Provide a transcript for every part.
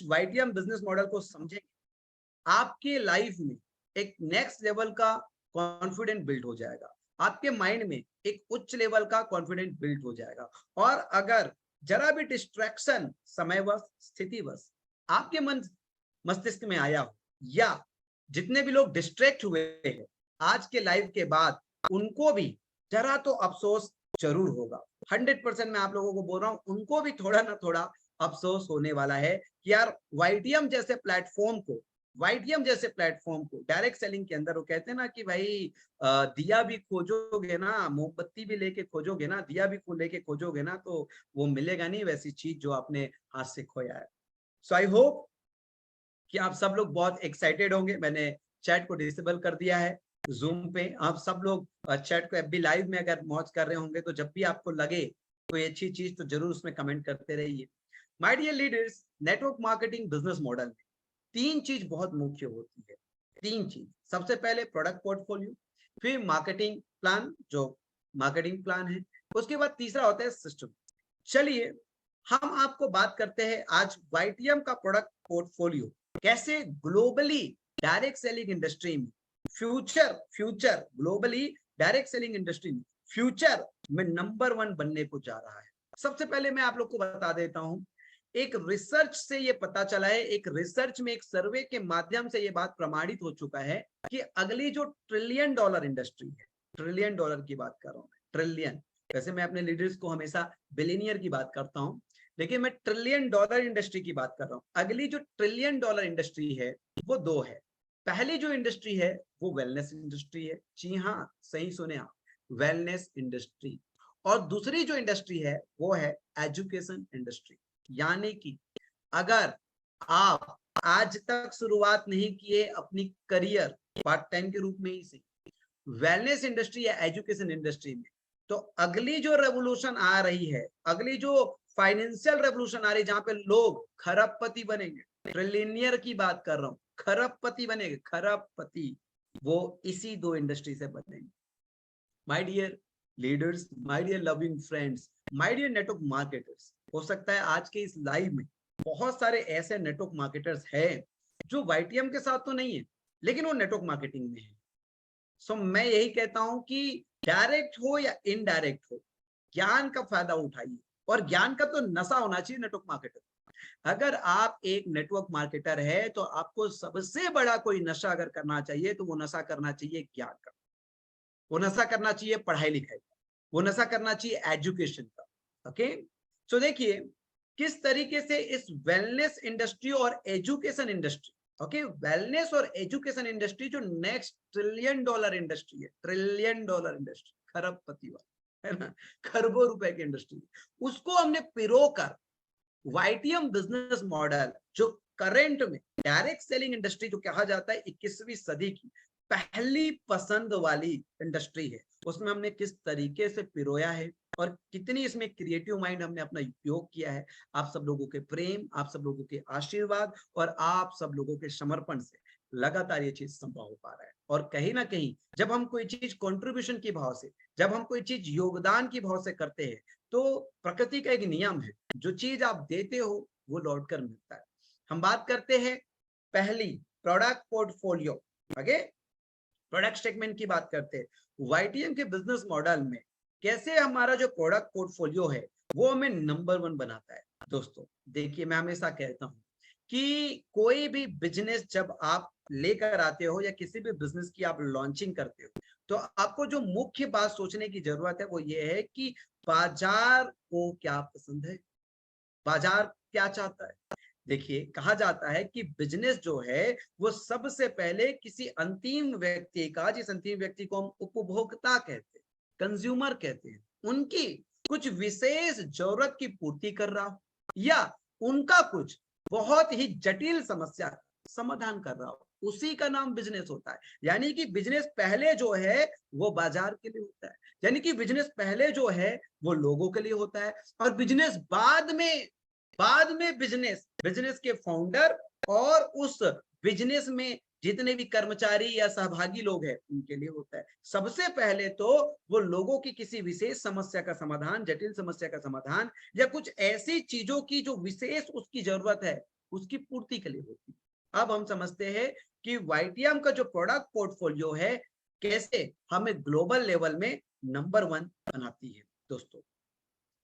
YTM business model को समझेंगे, आपके लाइफ में एक नेक्स्ट लेवल का कॉन्फिडेंट बिल्ड हो जाएगा, आपके माइंड में एक उच्च लेवल का कॉन्फिडेंट बिल्ड हो जाएगा। और अगर जरा भी डिस्ट्रैक्शन समयवश स्थितिवश आपके मन मस्तिष्क में आया हो, या जितने भी लोग डिस्ट्रैक्ट हुए हैं आज के लाइफ के बाद, उनको भी जरा तो अफसोस जरूर होगा। 100% मैं आप लोगों को बोल रहा हूं, उनको भी थोड़ा ना थोड़ा अफसोस होने वाला है कि यार वाईटीएम जैसे प्लेटफॉर्म को डायरेक्ट सेलिंग के अंदर वो कहते हैं ना कि भाई दिया भी खोजोगे ना, मोमबत्ती भी लेके खोजोगे ना, दिया भी लेके खोजोगे ना, तो वो मिलेगा नहीं वैसी चीज जो आपने हाथ से खोया है। सो आई होप कि आप सब लोग बहुत एक्साइटेड होंगे। मैंने चैट को डिसेबल कर दिया है जूम पे। आप सब लोग चैट को एफबी लाइव में अगर मौज कर रहे होंगे, तो जब भी आपको लगे कोई अच्छी चीज तो जरूर उसमें कमेंट करते रहिए। My dear leaders, network marketing business model में 3 चीज बहुत मुख्य होती है। 3 चीज, सबसे पहले प्रोडक्ट पोर्टफोलियो, फिर मार्केटिंग प्लान जो मार्केटिंग प्लान है, उसके बाद तीसरा होता है सिस्टम। चलिए हम आपको बात करते हैं आज वाईटीएम का प्रोडक्ट पोर्टफोलियो कैसे ग्लोबली डायरेक्ट सेलिंग इंडस्ट्री में future globally direct selling industry में फ्यूचर में नंबर 1 बनने को जा रहा है। सबसे पहले मैं आप लोग को बता देता हूं, एक रिसर्च से ये पता चला है, एक रिसर्च में एक सर्वे के माध्यम से ये बात प्रमाणित हो चुका है कि अगली जो ट्रिलियन डॉलर इंडस्ट्री है, ट्रिलियन डॉलर की बात कर रहा हूं, ट्रिलियन। वैसे मैं अपने लीडर्स को हमेशा बिलियनियर की बात करता हूं, लेकिन मैं ट्रिलियन डॉलर इंडस्ट्री की बात कर रहा हूं। अगली जो ट्रिलियन डॉलर इंडस्ट्री है वो 2 है। पहली जो इंडस्ट्री है वो वेलनेस इंडस्ट्री है। जी हाँ, सही सुने आप, वेलनेस इंडस्ट्री। और दूसरी जो इंडस्ट्री है वो है एजुकेशन इंडस्ट्री। यानी कि अगर आप आज तक शुरुआत नहीं किए अपनी करियर पार्ट टाइम के रूप में ही से वेलनेस इंडस्ट्री या एजुकेशन इंडस्ट्री में, तो अगली जो रेवोल्यूशन आ रही है, अगली जो फाइनेंशियल रेवोल्यूशन आ रही है, जहां पे लोग खरबपति बनेंगे, ट्रिलियनियर की बात कर रहा हूं, खरबपति बनेंगे, खरबपति, वो इसी 2 इंडस्ट्री से बनेंगे। My dear leaders, my dear loving friends, my dear network marketers, हो सकता है आज के इस लाइव में बहुत सारे ऐसे नेटवर्क मार्केटर्स हैं जो वाईटीएम के साथ तो नहीं है, लेकिन वो नेटवर्क मार्केटिंग में है। सो मैं यही कहता हूं कि डायरेक्ट हो या इनडायरेक्ट हो, ज्ञान का फायदा उठाइए। और ज्ञान का तो नशा होना चाहिए नेटवर्क मार्केटर। अगर आप एक नेटवर्क मार्केटर है तो आपको सबसे बड़ा कोई नशा अगर करना चाहिए तो वो नशा करना चाहिए ज्ञान का, वो नशा करना चाहिए पढ़ाई लिखाई का, वो नशा करना चाहिए एजुकेशन का। ओके, सो देखिए किस तरीके से इस वेलनेस इंडस्ट्री और एजुकेशन इंडस्ट्री, ओके, वेलनेस और एजुकेशन इंडस्ट्री जो नेक्स्ट ट्रिलियन डॉलर इंडस्ट्री है, ट्रिलियन डॉलर इंडस्ट्री, खरबपति वाला है ना, खरबों रुपए की इंडस्ट्री, उसको हमने पिरोकर वाईटीएम बिजनेस मॉडल जो करंट में डायरेक्ट सेलिंग इंडस्ट्री जो कहा जाता है 21वीं सदी की पहली पसंद वाली इंडस्ट्री है, उसमें हमने किस तरीके से पिरोया है और कितनी इसमें क्रिएटिव माइंड हमने अपना उपयोग किया है। आप सब लोगों के प्रेम, आप सब लोगों के आशीर्वाद और आप सब लोगों के समर्पण से लगातार ये चीज संभव हो पा रहा है। और कहीं ना कहीं जब हम कोई चीज कंट्रीब्यूशन की भाव से, जब हम कोई चीज योगदान की भाव से करते हैं, तो प्रकृति का एक नियम है, जो चीज आप देते हो वो लौट कर मिलता है। हम बात करते हैं पहली product portfolio, okay, product segment की बात करते हैं। वाईटीएम के बिजनेस मॉडल में कैसे हमारा जो प्रोडक्ट पोर्टफोलियो है वो हमें नंबर 1 बनाता है। दोस्तों देखिए, मैं हमेशा कहता हूं कि कोई भी बिजनेस जब आप लेकर आते हो या किसी भी बिजनेस की आप लॉन्चिंग करते हो, तो आपको जो मुख्य बात सोचने की जरूरत है वो ये है कि बाजार को क्या पसंद है, बाजार क्या चाहता है। देखिए कहा जाता है कि बिजनेस जो है वो सबसे पहले किसी अंतिम व्यक्ति का, जिस अंतिम व्यक्ति को हम उपभोक्ता कहते हैं, कंज्यूमर कहते हैं, उनकी कुछ विशेष जरूरत की पूर्ति कर रहा हो या उनका कुछ बहुत ही जटिल समस्या समाधान कर रहा हो, उसी का नाम बिजनेस होता है। यानी कि बिजनेस पहले जो है वो बाजार के लिए होता है, यानी कि बिजनेस पहले जो है वो लोगों के लिए होता है, और बिजनेस बाद में बिजनेस के फाउंडर और उस बिजनेस में जितने भी कर्मचारी या सहभागी लोग हैं उनके लिए होता है। सबसे पहले तो वो लोगों की किसी विशेष समस्या का समाधान, जटिल समस्या का समाधान या कुछ ऐसी चीजों की जो विशेष उसकी जरूरत है, उसकी पूर्ति के लिए होती है। अब हम समझते हैं कि YTM का जो प्रोडक्ट पोर्टफोलियो है कैसे हमें ग्लोबल लेवल में नंबर 1 बनाती है। दोस्तों,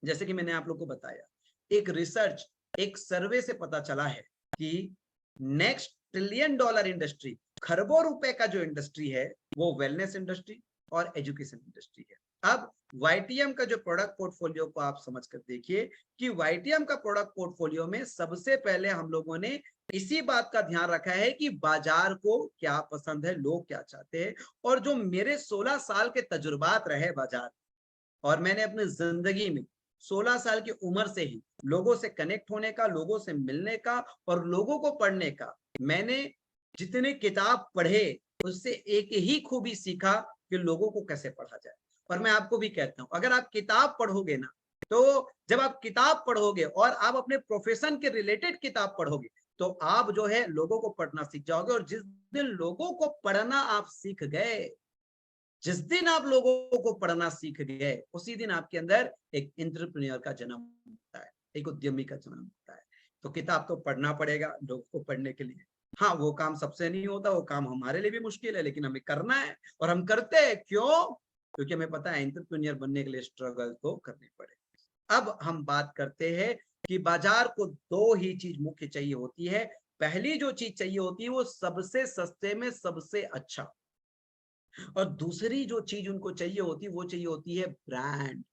जैसे कि मैंने आप लोग को बताया, एक रिसर्च, एक सर्वे से पता चला है कि नेक्स्ट $1 ट्रिलियन इंडस्ट्री, खरबों रुपए का जो इंडस्ट्री है वो वेलनेस इंडस्ट्री और एजुकेशन इंडस्ट्री है। अब YTM का जो प्रोडक्ट पोर्टफोलियो को आप समझ कर देखिए कि YTM का प्रोडक्ट पोर्टफोलियो में सबसे पहले हम लोगों ने इसी बात का ध्यान रखा है कि बाजार को क्या पसंद है, लोग क्या चाहते हैं। और जो मेरे 16 साल के तजुर्बात रहे बाजार, और मैंने अपनी जिंदगी में 16 साल की उम्र से ही लोगों से कनेक्ट होने का, लोगों से मिलने का और लोगों को पढ़ने का, मैंने जितने किताब पढ़े उससे एक ही खूबी सीखा कि लोगों को कैसे पढ़ा जाए। और मैं आपको भी कहता हूं, अगर आप किताब पढ़ोगे ना, तो जब आप किताब पढ़ोगे और आप अपने प्रोफेशन के रिलेटेड किताब पढ़ोगे तो आप जो है लोगों को पढ़ना सीख जाओगे। और जिस दिन लोगों को पढ़ना आप सीख गए, जिस दिन आप लोगों को पढ़ना सीख गए, उसी दिन आपके अंदर एक एंटरप्रेन्योर का जन्म होता है, एक उद्यमी का जन्म होता है। तो किताब तो पढ़ना पड़ेगा लोगों को पढ़ने के लिए। हाँ, वो काम सबसे नहीं होता, वो काम हमारे लिए भी मुश्किल है, लेकिन हमें करना है और हम करते हैं। क्यों? क्योंकि हमें पता है एंटरप्रेन्योर बनने के लिए स्ट्रगल तो करनी पड़ेगी। अब हम बात करते हैं कि बाजार को 2 ही चीज मुख्य चाहिए होती है। पहली जो चीज चाहिए होती है वो सबसे सस्ते में सबसे अच्छा, और दूसरी जो चीज उनको चाहिए होती है वो चाहिए होती है ब्रांड।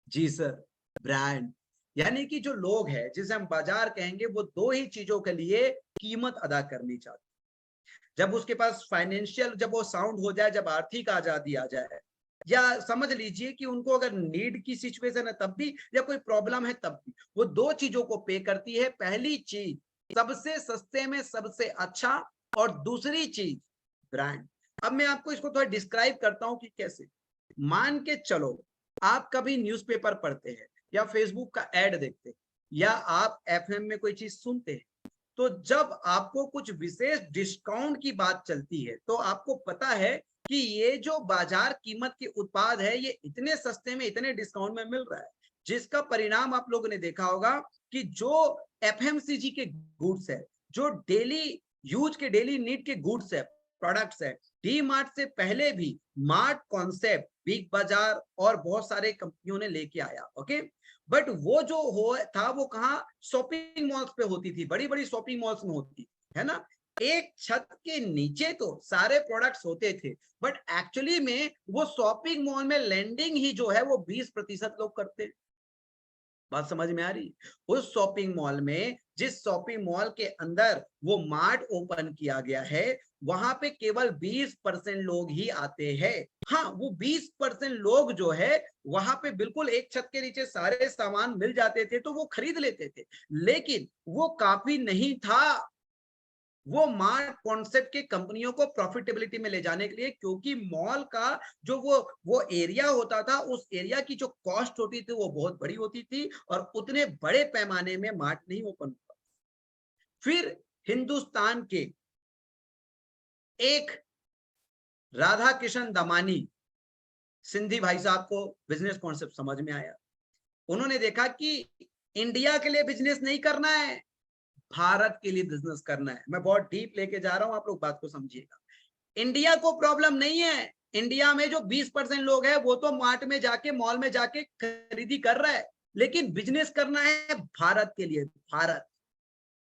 जी सर, ब्रांड। यानी कि जो लोग हैं जिसे हम बाजार कहेंगे, वो 2 ही चीजों के लिए कीमत अदा करनी चाहते हैं। जब उसके पास फाइनेंशियल, जब वो साउंड हो जाए, जब आर्थिक आजादी आ जाए, या समझ लीजिए कि उनको अगर नीड की सिचुएशन है तब भी, या कोई प्रॉब्लम है तब भी, वो 2 चीजों को पे करती है। पहली चीज सबसे सस्ते में सबसे अच्छा, और दूसरी चीज ब्रांड। अब मैं आपको इसको थोड़ा डिस्क्राइब करता हूं कि कैसे। मान के चलो आप कभी न्यूज़पेपर पढ़ते हैं या फेसबुक का एड देखते हैं या आप एफएम में कोई चीज सुनते हैं, तो जब आपको कुछ विशेष डिस्काउंट की बात चलती है तो आपको पता है कि ये जो बाजार कीमत के उत्पाद है ये इतने सस्ते में, इतने डिस्काउंट में मिल रहा है। जिसका परिणाम आप लोगों ने देखा होगा कि जो एफएमसीजी के गुड्स है, जो डेली यूज के, डेली नीड के गुड्स है, प्रोडक्ट्स है, डी मार्ट से पहले भी मार्ट कॉन्सेप्ट, बिग बाजार और बहुत सारे कंपनियों ने लेके आया। ओके, बट वो जो हो था वो कहाँ, शॉपिंग मॉल्स पे होती थी, बड़ी बड़ी शॉपिंग मॉल्स में होती है ना। एक छत के नीचे तो सारे प्रोडक्ट्स होते थे, बट एक्चुअली में वो शॉपिंग मॉल में लैंडिंग ही जो है वो 20% लोग करते हैं। बात समझ में आ रही? उस शॉपिंग मॉल में, जिस शॉपिंग मॉल के अंदर वो मार्ट ओपन किया गया है, वहां पे केवल 20% लोग ही आते हैं। हाँ, वो 20% लोग जो है वहां पे बिल्कुल एक छत के नीचे सारे सामान मिल जाते थे तो वो खरीद लेते थे, लेकिन वो काफी नहीं था वो मार्ट कॉन्सेप्ट की कंपनियों को प्रॉफिटेबिलिटी में ले जाने के लिए। क्योंकि मॉल का जो वो एरिया होता था, उस एरिया की जो कॉस्ट होती थी वो बहुत बड़ी होती थी और उतने बड़े पैमाने में मार्ट नहीं ओपन हुआ। फिर हिंदुस्तान के एक राधा किशन दमानी सिंधी भाई साहब को बिजनेस कॉन्सेप्ट समझ में आया। उन्होंने देखा कि इंडिया के लिए बिजनेस नहीं करना है, भारत के लिए बिजनेस करना है। मैं बहुत डीप लेके जा रहा हूं, आप लोग बात को समझिएगा। इंडिया को प्रॉब्लम नहीं है, इंडिया में जो 20% लोग हैं वो तो मार्ट में जाके, मॉल में जाके खरीदी कर रहा है, लेकिन बिजनेस करना है भारत के लिए। भारत,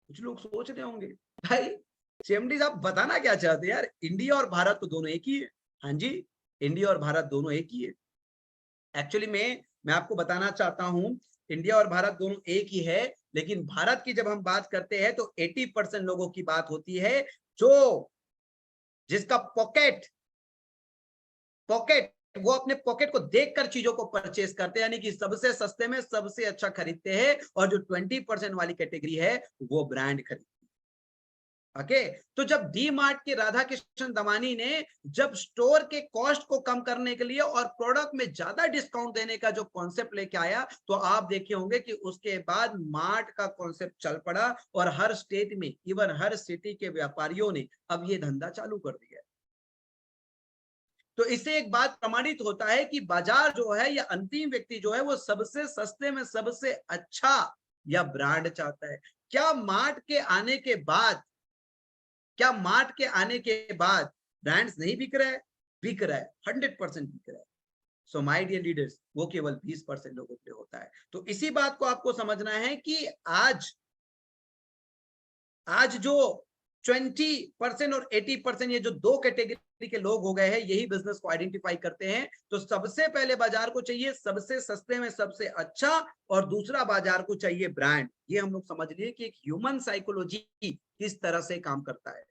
कुछ लोग सोच रहे होंगे भाई सीएमडी साहब बताना क्या चाहते हैं यार, इंडिया और भारत तो दोनों एक ही है। हाँ जी, इंडिया और भारत दोनों एक ही है। एक्चुअली में मैं आपको बताना चाहता हूं, इंडिया और भारत दोनों एक ही है, लेकिन भारत की जब हम बात करते हैं तो 80% लोगों की बात होती है जो, जिसका पॉकेट पॉकेट वो अपने पॉकेट को देखकर चीजों को परचेस करते हैं, यानी कि सबसे सस्ते में सबसे अच्छा खरीदते हैं। और जो 20% वाली कैटेगरी है वो ब्रांड खरीदते हैं। ओके, तो जब डी मार्ट के राधा किशन दमानी ने जब स्टोर के कॉस्ट को कम करने के लिए और प्रोडक्ट में ज्यादा डिस्काउंट देने का जो कॉन्सेप्ट लेके आया, तो आप देखे होंगे कि उसके बाद मार्ट का कॉन्सेप्ट चल पड़ा और हर स्टेट में, इवन हर सिटी के व्यापारियों ने अब ये धंधा चालू कर दिया। तो इससे एक बात प्रमाणित होता है कि बाजार जो है या अंतिम व्यक्ति जो है वो सबसे सस्ते में सबसे अच्छा या ब्रांड चाहता है। क्या मार्ट के आने के बाद, क्या मार्ट के आने के बाद ब्रांड्स नहीं बिक रहा है? बिक रहा है, 100% बिक रहा है। सो माय डियर लीडर्स, वो केवल 20% लोगों के लिए होता है। तो इसी बात को आपको समझना है कि आज जो 20% और 80% ये जो दो कैटेगरी के लोग हो गए हैं, यही बिजनेस को आइडेंटिफाई करते हैं। तो सबसे पहले बाजार को चाहिए सबसे सस्ते में सबसे अच्छा, और दूसरा बाजार को चाहिए ब्रांड। ये हम लोग समझ लिए कि एक ह्यूमन साइकोलॉजी किस तरह से काम करता है।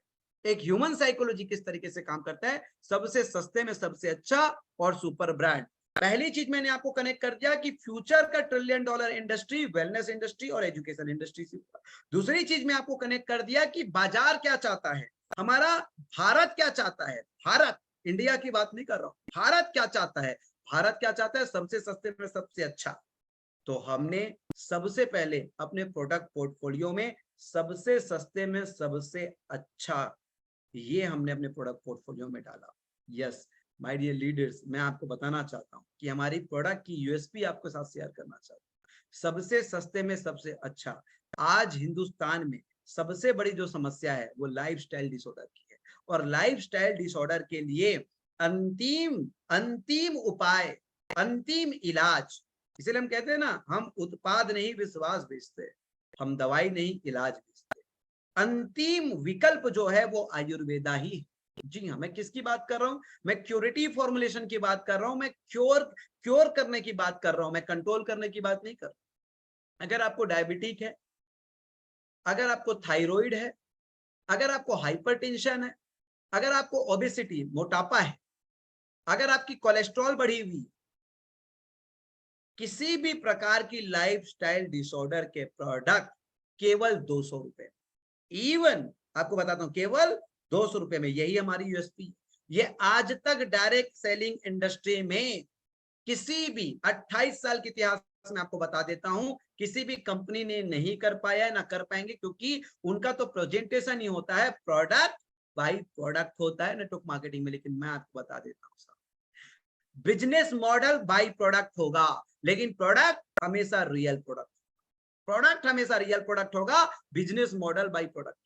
एक ह्यूमन साइकोलॉजी किस तरीके से काम करता है, सबसे सस्ते में सबसे अच्छा और सुपर ब्रांड। पहली चीज मैंने आपको कनेक्ट कर दिया कि फ्यूचर का $1 ट्रिलियन इंडस्ट्री वेलनेस इंडस्ट्री और एजुकेशन इंडस्ट्री से। दूसरी चीज मैं आपको कनेक्ट कर दिया कि बाजार क्या चाहता है, हमारा भारत क्या चाहता है। भारत, इंडिया की बात नहीं कर रहा हूं, भारत क्या चाहता है। भारत क्या चाहता है, सबसे सस्ते में सबसे अच्छा। तो हमने सबसे पहले अपने प्रोडक्ट पोर्टफोलियो में सबसे सस्ते में सबसे अच्छा, ये हमने अपने प्रोडक्ट पोर्टफोलियो में डाला। यस माय डियर लीडर्स, मैं आपको बताना चाहता हूं कि हमारी प्रोडक्ट की यूएसपी आपके साथ शेयर करना चाहता हूं। सबसे सस्ते में सबसे अच्छा। आज हिंदुस्तान में सबसे बड़ी जो समस्या है वो लाइफस्टाइल डिसऑर्डर की है, और लाइफस्टाइल डिसऑर्डर के लिए अंतिम अंतिम उपाय, अंतिम इलाज, इसलिए हम कहते हैं ना, हम उत्पाद नहीं विश्वास बेचते, हम दवाई नहीं इलाज बेचते। अंतिम विकल्प जो है वो आयुर्वेदा ही है। जी हाँ, मैं किसकी बात कर रहा हूं, मैं क्यूरेटिव फॉर्मुलेशन की बात कर रहा हूं, मैं क्योर करने की बात कर रहा हूं, मैं कंट्रोल करने की बात नहीं कर रहा। अगर आपको डायबिटिक है, अगर आपको थायराइड है, अगर आपको हाइपरटेंशन है, अगर आपको ओबेसिटी मोटापा है, अगर आपकी कोलेस्ट्रॉल बढ़ी हुई, किसी भी प्रकार की लाइफस्टाइल डिसऑर्डर के प्रोडक्ट केवल 200 रुपए, इवन आपको बताता हूं केवल 200 रुपए में। यही हमारी यूएसपी। ये आज तक डायरेक्ट सेलिंग इंडस्ट्री में किसी भी 28 साल के इतिहास में आपको बता देता हूं, किसी भी कंपनी ने नहीं कर पाया, ना कर पाएंगे, क्योंकि उनका तो प्रेजेंटेशन ही होता है, प्रोडक्ट बाई प्रोडक्ट होता है नेटवर्क मार्केटिंग में। लेकिन मैं आपको बता देता हूं, बिजनेस मॉडल बाई प्रोडक्ट होगा, लेकिन प्रोडक्ट हमेशा रियल प्रोडक्ट, प्रोडक्ट हमेशा रियल प्रोडक्ट होगा, बिजनेस मॉडल बाई प्रोडक्ट।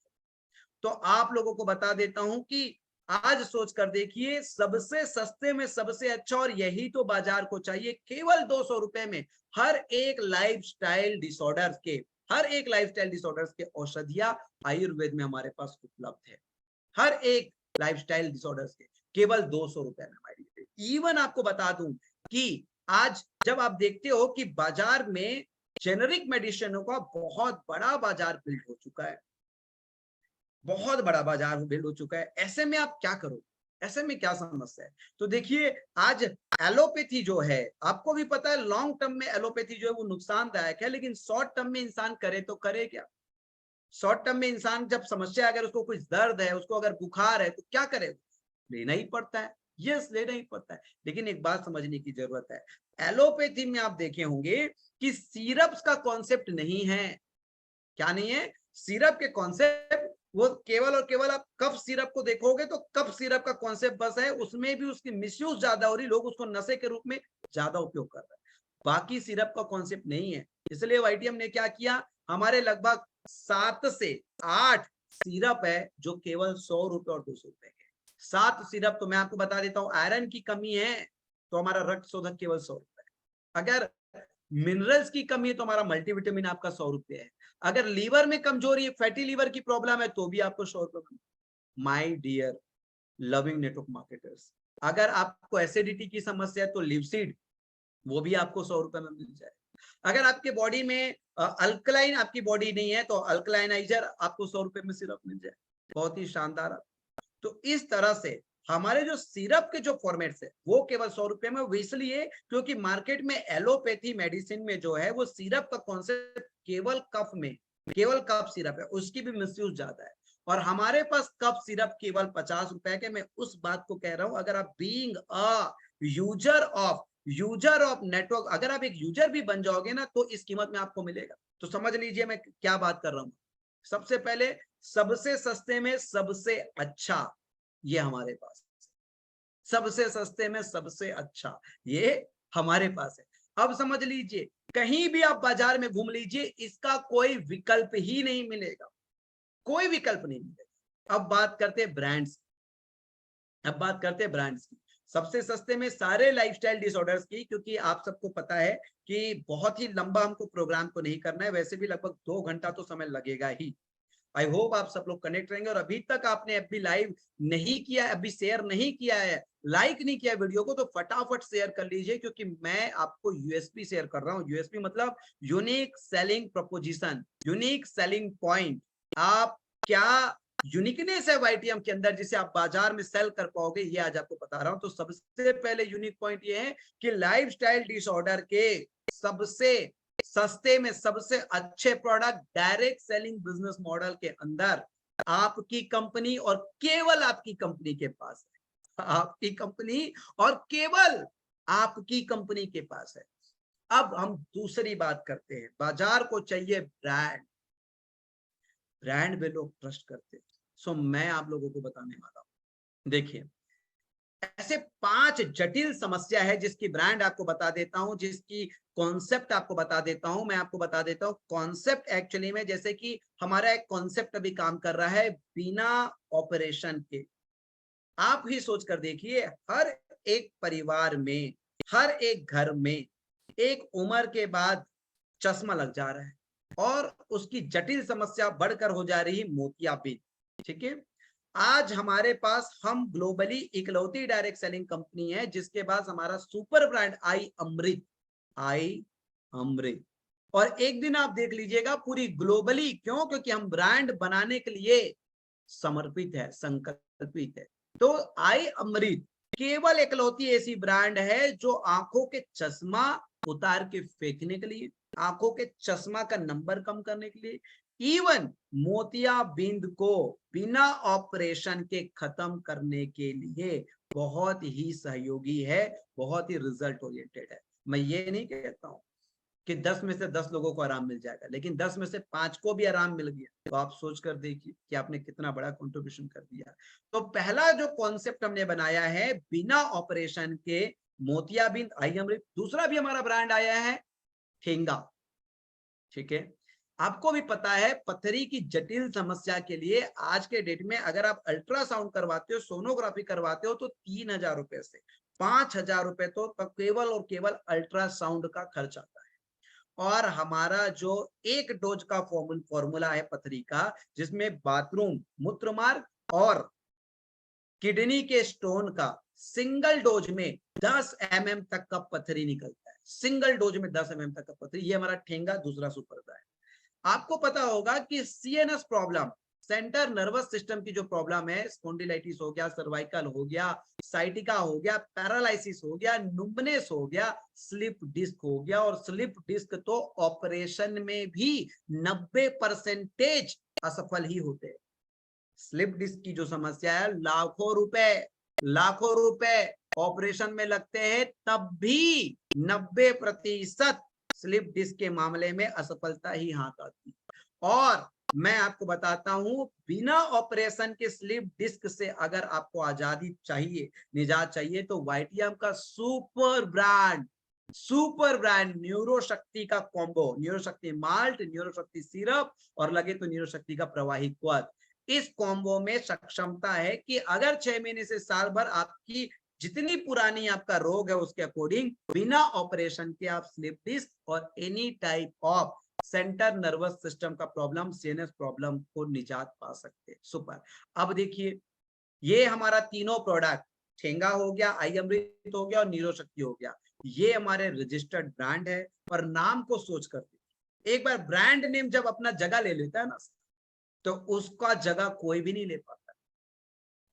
तो आप लोगों को बता देता हूं कि आज सोच कर देखिए, सबसे सस्ते में सबसे अच्छा, और यही तो बाजार को चाहिए, केवल 200 रुपए में हर एक लाइफस्टाइल डिसऑर्डर्स के, हर एक लाइफस्टाइल डिसऑर्डर्स के औषधियां आयुर्वेद में हमारे पास उपलब्ध है। हर एक लाइफस्टाइल डिसऑर्डर्स के केवल 200 रुपए में हमारी। इवन आपको बता दूं कि आज जब आप देखते हो कि बाजार में जेनेरिक मेडिसिनों का बहुत बड़ा बाजार बिल्ड हो चुका है, बहुत बड़ा बाजार बिल्ड हो चुका है, ऐसे में आप क्या करो, ऐसे में क्या समस्या है। तो देखिए, आज एलोपैथी जो है, आपको भी पता है लॉन्ग टर्म में एलोपैथी जो है वो नुकसानदायक है, लेकिन शॉर्ट टर्म में इंसान करे तो करे क्या। शॉर्ट टर्म में इंसान जब समस्या, अगर उसको कुछ दर्द है, उसको अगर बुखार है, तो क्या करे, लेना ही पड़ता है। यस, लेना ही पड़ता है। लेकिन एक बात समझने की जरूरत है, एलोपैथी में आप देखे होंगे कि सिरप्स का कॉन्सेप्ट नहीं है। क्या नहीं है, सिरप के कॉन्सेप्ट, वो केवल और केवल आप कफ सिरप को देखोगे तो कफ सिरप का कॉन्सेप्ट बस है, उसमें भी उसकी मिसयूज ज्यादा हो रही, लोग उसको नशे के रूप में ज्यादा उपयोग कर रहे हैं, बाकी सिरप का कॉन्सेप्ट नहीं है। इसलिए वाईटीएम ने क्या किया, हमारे लगभग 7 से 8 सिरप है जो केवल 100 रुपए और 200 रुपए के। 7 सिरप, तो मैं आपको बता देता हूँ, आयरन की कमी है तो हमारा रक्त शोधक केवल 100 रुपए, अगर मिनरल्स की कमी है तो हमारा मल्टीविटामिन आपका 100 रुपए है, अगर लीवर में कमजोरी, फैटी लीवर की प्रॉब्लम है तो भी आपको 100 रुपए। My dear loving network marketers, अगर आपको एसिडिटी की समस्या है तो लिवसीड, वो भी आपको 100 रुपए में मिल जाए। अगर आपके बॉडी में अल्कलाइन आपकी बॉडी नहीं है तो अल्कलाइनाइजर आपको 100 रुपए में सिरप मिल जाए, बहुत ही शानदार। तो इस तरह से हमारे जो सिरप के जो फॉर्मेट्स है वो केवल 100 रुपए में, वो इसलिए क्योंकि मार्केट में एलोपैथी मेडिसिन में जो है वो सिरप का कॉन्सेप्ट केवल कफ में, केवल कफ सिरप है, उसकी भी मिसयूज ज्यादा है, और हमारे पास कफ सिरप केवल 50 रुपए के। मैं उस बात को कह रहा हूं, अगर आप being a user of network, अगर आप एक यूजर भी बन जाओगे ना तो इस कीमत में आपको मिलेगा। तो समझ लीजिए मैं क्या बात कर रहा हूं। सबसे पहले सबसे सस्ते में सबसे अच्छा, ये हमारे पास, सबसे सस्ते में सबसे अच्छा, ये हमारे पास है। अब समझ लीजिए, कहीं भी आप बाजार में घूम लीजिए, इसका कोई विकल्प ही नहीं मिलेगा, कोई विकल्प नहीं मिलेगा। अब बात करते हैं ब्रांड्स, अब बात करते हैं ब्रांड्स की। सबसे सस्ते में सारे लाइफस्टाइल डिसऑर्डर्स की, क्योंकि आप सबको पता है कि बहुत ही लंबा हमको प्रोग्राम को नहीं करना है, वैसे भी लगभग 2 घंटा तो समय लगेगा ही। आई होप आप सब लोग कनेक्ट रहेंगे। और अभी तक आपने एफबी लाइव नहीं किया, अभी शेयर नहीं किया है, लाइक नहीं किया वीडियो को, तो फटाफट शेयर कर लीजिए, क्योंकि मैं आपको यूएसपी शेयर कर रहा हूं। यूएसपी मतलब unique selling preposition, unique selling point. आप क्या यूनिकनेस है वाईटीएम के अंदर जिसे आप बाजार में सेल कर पाओगे, ये आज आपको बता रहा हूं। तो सबसे पहले यूनिक पॉइंट ये है कि लाइफस्टाइल डिसऑर्डर के सबसे सस्ते में सबसे अच्छे product direct selling business model के अंदर आपकी कंपनी और केवल आपकी कंपनी के पास है, आपकी कंपनी और केवल आपकी कंपनी के पास है। अब हम दूसरी बात करते हैं, बाजार को चाहिए ब्रांड, ब्रांड पे लोग ट्रस्ट करते हैं। सो मैं आप लोगों को बताने वाला हूं, देखिए ऐसे 5 जटिल समस्या है जिसकी ब्रांड आपको बता देता हूं, जिसकी कॉन्सेप्ट आपको बता देता हूं। मैं आपको बता देता हूं कॉन्सेप्ट एक्चुअली में, जैसे कि हमारा एक कॉन्सेप्ट अभी काम कर रहा है बिना ऑपरेशन के। आप ही सोच कर देखिए, हर एक परिवार में, हर एक घर में एक उम्र के बाद चश्मा लग जा रहा है, और उसकी जटिल समस्या बढ़कर हो जा रही मोतियाबिंद। ठीक है, आज हमारे पास, हम ग्लोबली इकलौती डायरेक्ट सेलिंग कंपनी है जिसके पास हमारा सुपर ब्रांड आई अमृत, आई अमृत। और एक दिन आप देख लीजिएगा पूरी ग्लोबली, क्यों? क्योंकि हम ब्रांड बनाने के लिए समर्पित है, संकल्पित है। तो आई अमृत केवल इकलौती ऐसी ब्रांड है जो आंखों के चश्मा उतार के फेंकने के लिए, आंखों के चश्मा का नंबर कम करने के लिए, इवन मोतियाबिंद को बिना ऑपरेशन के खत्म करने के लिए बहुत ही सहयोगी है, बहुत ही रिजल्ट ओरिएंटेड है। मैं ये नहीं कहता हूं कि 10 में से 10 लोगों को आराम मिल जाएगा, लेकिन 10 में से 5 को भी आराम मिल गया तो आप सोच कर देखिए कि आपने कितना बड़ा कंट्रीब्यूशन कर दिया। तो पहला जो कॉन्सेप्ट हमने बनाया है बिना ऑपरेशन के मोतियाबिंद आई अमृत। दूसरा भी हमारा ब्रांड आया है ठेंगा। ठीक है, आपको भी पता है पथरी की जटिल समस्या के लिए आज के डेट में अगर आप अल्ट्रासाउंड करवाते हो, सोनोग्राफी करवाते हो, तो 3000 रुपए से 5000 रुपए तो केवल और केवल अल्ट्रासाउंड का खर्च आता है। और हमारा जो एक डोज का फॉर्मूला है पथरी का, जिसमें बाथरूम, मूत्रमार्ग और किडनी के स्टोन का सिंगल डोज में 10 mm तक का पथरी निकलता है, सिंगल डोज में 10 mm तक का पथरी। ये हमारा ठेंगा दूसरा सुपर है। आपको पता होगा कि CNS problem, centre nervous system की जो प्रॉब्लम है, स्पॉन्डिलाइटिस हो गया, सर्वाइकल हो गया, साइटिका हो गया, पैरालिसिस हो गया, नुम्बनेस हो गया, स्लिप डिस्क हो गया। और स्लिप डिस्क तो ऑपरेशन में भी 90% असफल ही होते हैं। स्लिप डिस्क की जो समस्या है, लाखों रुपए ऑपरेशन में लगते हैं, तब भी 90% स्लिप डिस्क के मामले में असफलता ही हाथ आती है। और मैं आपको बताता हूं, बिना ऑपरेशन के स्लिप डिस्क से अगर आपको आजादी चाहिए, निजात चाहिए, तो वाईटीएम का सुपर ब्रांड न्यूरोशक्ति का कॉम्बो, न्यूरोशक्ति माल्ट, न्यूरोशक्ति सिरप और लगे तो न्यूरोशक्ति का प्रवाही क्वाथ। इस कॉम्बो में सक्षमता है कि अगर 6 महीने से साल भर आपकी जितनी पुरानी आपका रोग है उसके अकॉर्डिंग बिना ऑपरेशन के आप स्लिप डिस्क और any type of centre nervous system का प्रॉब्लम, सीएनएस प्रॉब्लम को निजात पा सकते हैं। सुपर। अब देखिए, ये हमारा तीनों प्रोडक्ट, ठेंगा हो गया, आई अमृत हो गया और न्यूरोशक्ति हो गया, ये हमारे रजिस्टर्ड ब्रांड है। और नाम को सोच कर एक बार ब्रांड नेम जब अपना जगह ले लेता है ना, तो उसका जगह कोई भी नहीं ले पाता।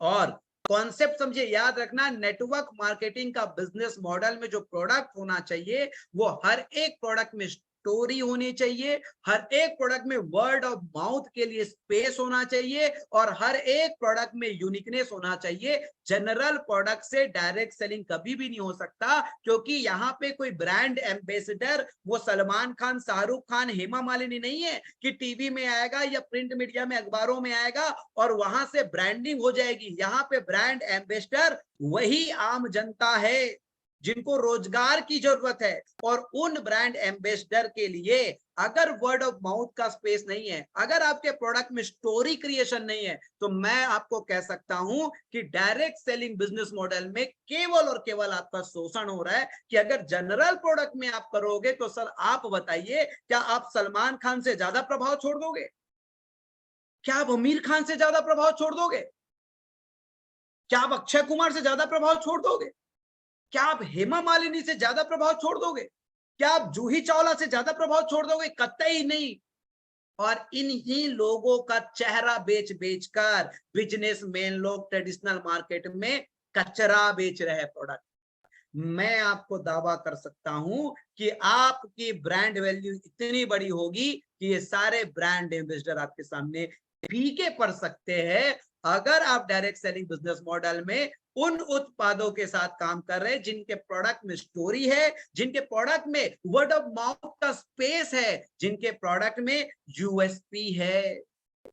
और कॉन्सेप्ट समझे, याद रखना, नेटवर्क मार्केटिंग का बिजनेस मॉडल में जो प्रोडक्ट होना चाहिए, वो हर एक प्रोडक्ट में स्टोरी होनी चाहिए, हर एक प्रोडक्ट में वर्ड ऑफ माउथ के लिए स्पेस होना चाहिए, और हर एक प्रोडक्ट में यूनिकनेस होना चाहिए। जनरल प्रोडक्ट से डायरेक्ट सेलिंग कभी भी नहीं हो सकता, क्योंकि यहाँ पे कोई ब्रांड एम्बेसडर वो सलमान खान, शाहरुख खान, हेमा मालिनी नहीं है कि टीवी में आएगा या प्रिंट मीडिया में, अखबारों में आएगा और वहां से ब्रांडिंग हो जाएगी। यहाँ पे ब्रांड एम्बेसडर वही आम जनता है जिनको रोजगार की जरूरत है, और उन ब्रांड एम्बेसडर के लिए अगर वर्ड ऑफ माउथ का स्पेस नहीं है, अगर आपके प्रोडक्ट में स्टोरी क्रिएशन नहीं है, तो मैं आपको कह सकता हूं कि डायरेक्ट सेलिंग बिजनेस मॉडल में केवल और केवल आपका शोषण हो रहा है। कि अगर जनरल प्रोडक्ट में आप करोगे तो सर आप बताइए, क्या आप सलमान खान से ज्यादा प्रभाव छोड़ दोगे? क्या आप आमिर खान से ज्यादा प्रभाव छोड़ दोगे? क्या आप अक्षय कुमार से ज्यादा प्रभाव छोड़ दोगे? क्या आप हेमा मालिनी से ज्यादा प्रभाव छोड़ दोगे? क्या आप जूही चावला से ज्यादा प्रभाव छोड़ दोगे? कतई नहीं। और इन्हीं लोगों का चेहरा बेच बेच कर बिजनेसमैन लोग ट्रेडिशनल मार्केट में कचरा बेच रहे हैं प्रोडक्ट। मैं आपको दावा कर सकता हूं कि आपकी ब्रांड वैल्यू इतनी बड़ी होगी कि ये सारे ब्रांड एम्बेसडर आपके सामने फीके पड़ सकते हैं, अगर आप डायरेक्ट सेलिंग बिजनेस मॉडल में उन उत्पादों के साथ काम कर रहे हैं जिनके प्रोडक्ट में स्टोरी है, जिनके प्रोडक्ट में वर्ड ऑफ माउथ का स्पेस है, जिनके प्रोडक्ट में यूएसपी है,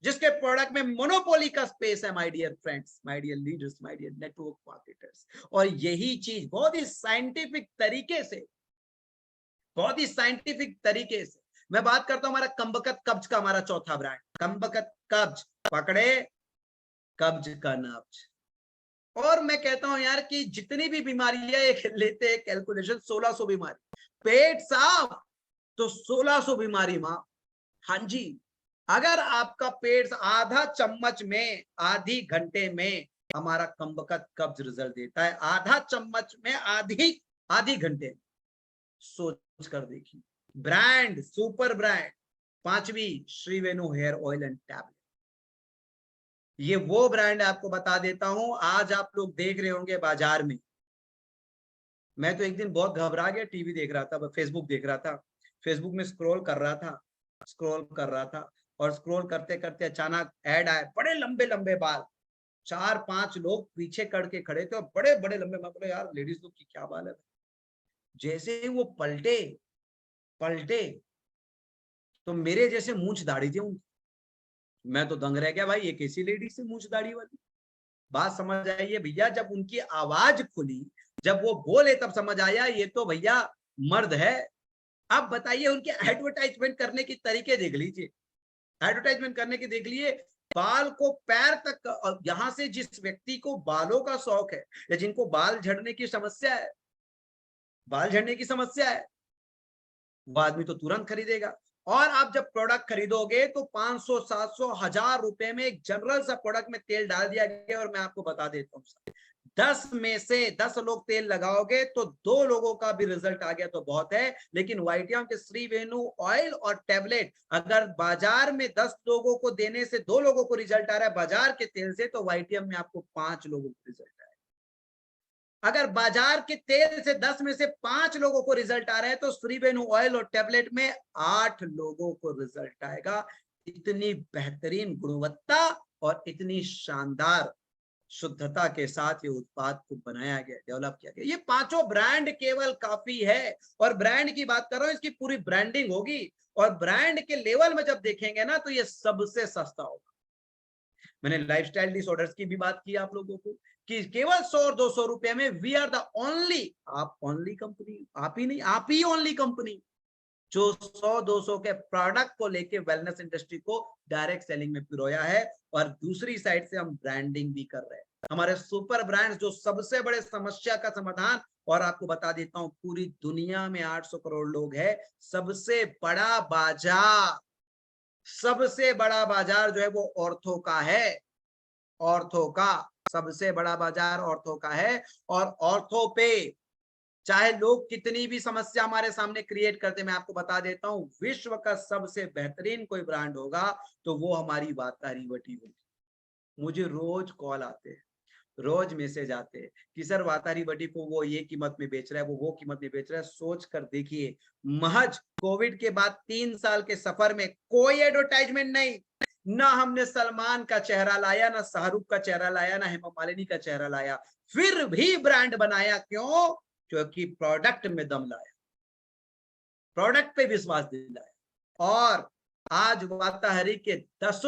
जिसके प्रोडक्ट में मोनोपोली का स्पेस है। My dear friends, my dear leaders, my dear network marketers, और यही चीज बहुत ही साइंटिफिक तरीके से, बहुत ही साइंटिफिक तरीके से मैं बात करता हूं। हमारा कम्बकत कब्ज का हमारा चौथा ब्रांड, कम्बकत कब्ज, पकड़े कब्ज का नब्ज। और मैं कहता हूं यार कि जितनी भी बीमारियां एक लेते हैं कैलकुलेशन, 1600 बीमारी, पेट साफ तो 1600 बीमारी मां। हाँ जी, अगर आपका पेट आधा चम्मच में आधी घंटे में हमारा कम्बकत कब्ज रिजल्ट देता है, आधा चम्मच में आधी आधी घंटे, सोच कर देखिए। ब्रांड, सुपर ब्रांड, पांचवी श्री वेणु हेयर ऑयल एंड टैबलेट। ये वो ब्रांड आपको बता देता हूं, आज आप लोग देख रहे होंगे बाजार में। मैं तो एक दिन बहुत घबरा गया, टीवी देख रहा था, फेसबुक देख रहा था, फेसबुक में स्क्रॉल कर रहा था, स्क्रॉल कर रहा था, और स्क्रॉल करते करते अचानक ऐड आए, बड़े लंबे लंबे बाल, 4-5 लोग पीछे करके खड़े थे और बड़े बड़े लंबे। मैं बोला यार लेडीज लोग की क्या बाल है। जैसे ही वो पलटे पलटे तो मेरे जैसे मूंछ दाढ़ी थी उनकी। मैं तो दंग रह गया, भाई ये कैसी लेडी से मूंछ दाढ़ी वाली। बात समझ आइए भैया, जब उनकी आवाज खुली, जब वो बोले, तब समझ आया ये तो भैया मर्द है। अब बताइए उनके एडवर्टाइजमेंट करने की तरीके देख लीजिए, एडवर्टाइजमेंट करने की देख लिए, बाल को पैर तक, यहां से जिस व्यक्ति को बालों का शौक है या जिनको बाल झड़ने की समस्या है, बाल झड़ने की समस्या है, वो आदमी तो तुरंत खरीदेगा। और आप जब प्रोडक्ट खरीदोगे तो 500, 700, 1000 रुपए में एक जनरल सा प्रोडक्ट में तेल डाल दिया गया। और मैं आपको बता देता हूँ, 10 में से 10 लोग तेल लगाओगे तो 2 लोगों का भी रिजल्ट आ गया तो बहुत है। लेकिन वाइटियम के श्री वेणु ऑयल और टैबलेट अगर बाजार में 10 लोगों को देने से 2 लोगों को रिजल्ट आ रहा है बाजार के तेल से, तो वाइटियम में आपको 5 लोगों को रिजल्ट आएगा। अगर बाजार के तेल से 10 में से 5 लोगों को रिजल्ट आ रहा है, तो श्री वेणु ऑयल और टैबलेट में 8 लोगों को रिजल्ट आएगा। इतनी बेहतरीन गुणवत्ता और इतनी शानदार शुद्धता के साथ ये उत्पाद को बनाया गया, डेवलप किया गया। ये पांचों ब्रांड केवल काफी है। और ब्रांड की बात कर रहा हूं, इसकी पूरी ब्रांडिंग होगी, और ब्रांड के लेवल में जब देखेंगे ना, तो ये सबसे सस्ता होगा। मैंने लाइफस्टाइल डिसऑर्डर्स की भी बात की आप लोगों को, कि केवल 100-200 रुपए में वी आर द ओनली, आप ओनली कंपनी, आप ही नहीं, आप ही ओनली कंपनी जो 100-200 के प्रोडक्ट को लेके वेलनेस इंडस्ट्री को डायरेक्ट सेलिंग में पिरोया है। और दूसरी साइड से हम ब्रांडिंग भी कर रहे हैं। हमारे सुपर ब्रांड्स जो सबसे बड़े समस्या का समाधान, और आपको बता देता हूं पूरी दुनिया में 800 करोड़ लोग हैं, सबसे बड़ा बाजार, सबसे बड़ा बाजार जो है वो ऑर्थो का है। ऑर्थो का सबसे बड़ा बाजार ऑर्थो का है। और ऑर्थो पे चाहे लोग कितनी भी समस्या हमारे सामने क्रिएट करते, मैं आपको बता देता हूं, विश्व का सबसे बेहतरीन कोई ब्रांड होगा तो वो हमारी वातारी वटी होगी। मुझे रोज कॉल आते हैं, रोज मैसेज आते हैं कि सर वातारी वटी को वो ये कीमत में बेच रहा है, वो कीमत में बेच रहा है। सोच कर देखिए, महज कोविड के बाद 3 साल के सफर में कोई एडवर्टाइजमेंट नहीं, ना हमने सलमान का चेहरा लाया, ना शाहरुख का चेहरा लाया, ना हेमा मालिनी का चेहरा लाया, फिर भी ब्रांड बनाया। क्यों? क्योंकि प्रोडक्ट में दम लाया, प्रोडक्ट पे विश्वास दिलाया। और आज वाताहरी के 10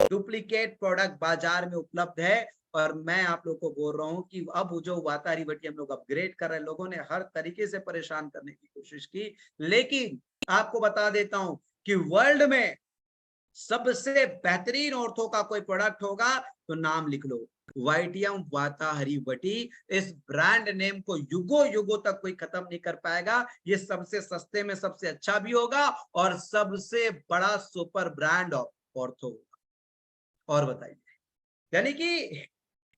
डुप्लीकेट प्रोडक्ट बाजार में उपलब्ध है। और मैं आप लोगों को बोल रहा हूं कि अब जो वाताहरी हम लोग अपग्रेड कर रहे हैं, लोगों ने हर तरीके से परेशान करने की कोशिश की, लेकिन आपको बता देता हूं कि वर्ल्ड में सबसे बेहतरीन ऑर्थो का कोई प्रोडक्ट होगा तो नाम लिख लो, वाइटियम वाताहरी। इस ब्रांड नेम को युगों युगों तक कोई खत्म नहीं कर पाएगा। ये सबसे सस्ते में सबसे अच्छा भी होगा और सबसे बड़ा सुपर ब्रांड ऑर्थो होगा। और बताइए, यानी कि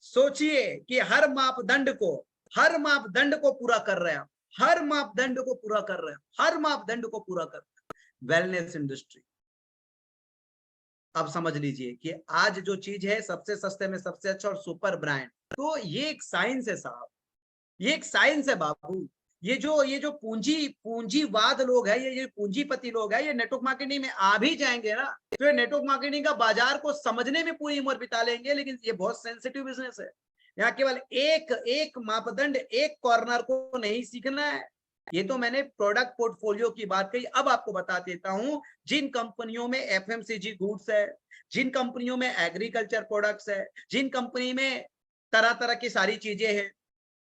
सोचिए कि हर मापदंड को पूरा कर रहे हैं, हर मापदंड को पूरा कर रहे हैं, हर मापदंड को पूरा कर रहे हैं वेलनेस इंडस्ट्री। अब समझ लीजिए कि आज जो चीज है सबसे सस्ते में सबसे अच्छा और सुपर ब्रांड, तो ये एक साइंस है साहब, ये एक साइंस है बाबू। ये जो पूंजीवाद लोग है, ये पूंजीपति लोग है, ये नेटवर्क मार्केटिंग में आ भी जाएंगे ना, तो ये नेटवर्क मार्केटिंग का बाजार को समझने में पूरी उम्र बिता लेंगे, लेकिन ये बहुत सेंसिटिव बिजनेस है। यहाँ केवल एक एक मापदंड, एक कॉर्नर को नहीं सीखना है। ये तो मैंने प्रोडक्ट पोर्टफोलियो की बात कही। अब आपको बता देता हूं, जिन कंपनियों में एफएमसीजी गुड्स है, जिन कंपनियों में एग्रीकल्चर प्रोडक्ट्स है, जिन कंपनी में तरह तरह की सारी चीजें हैं,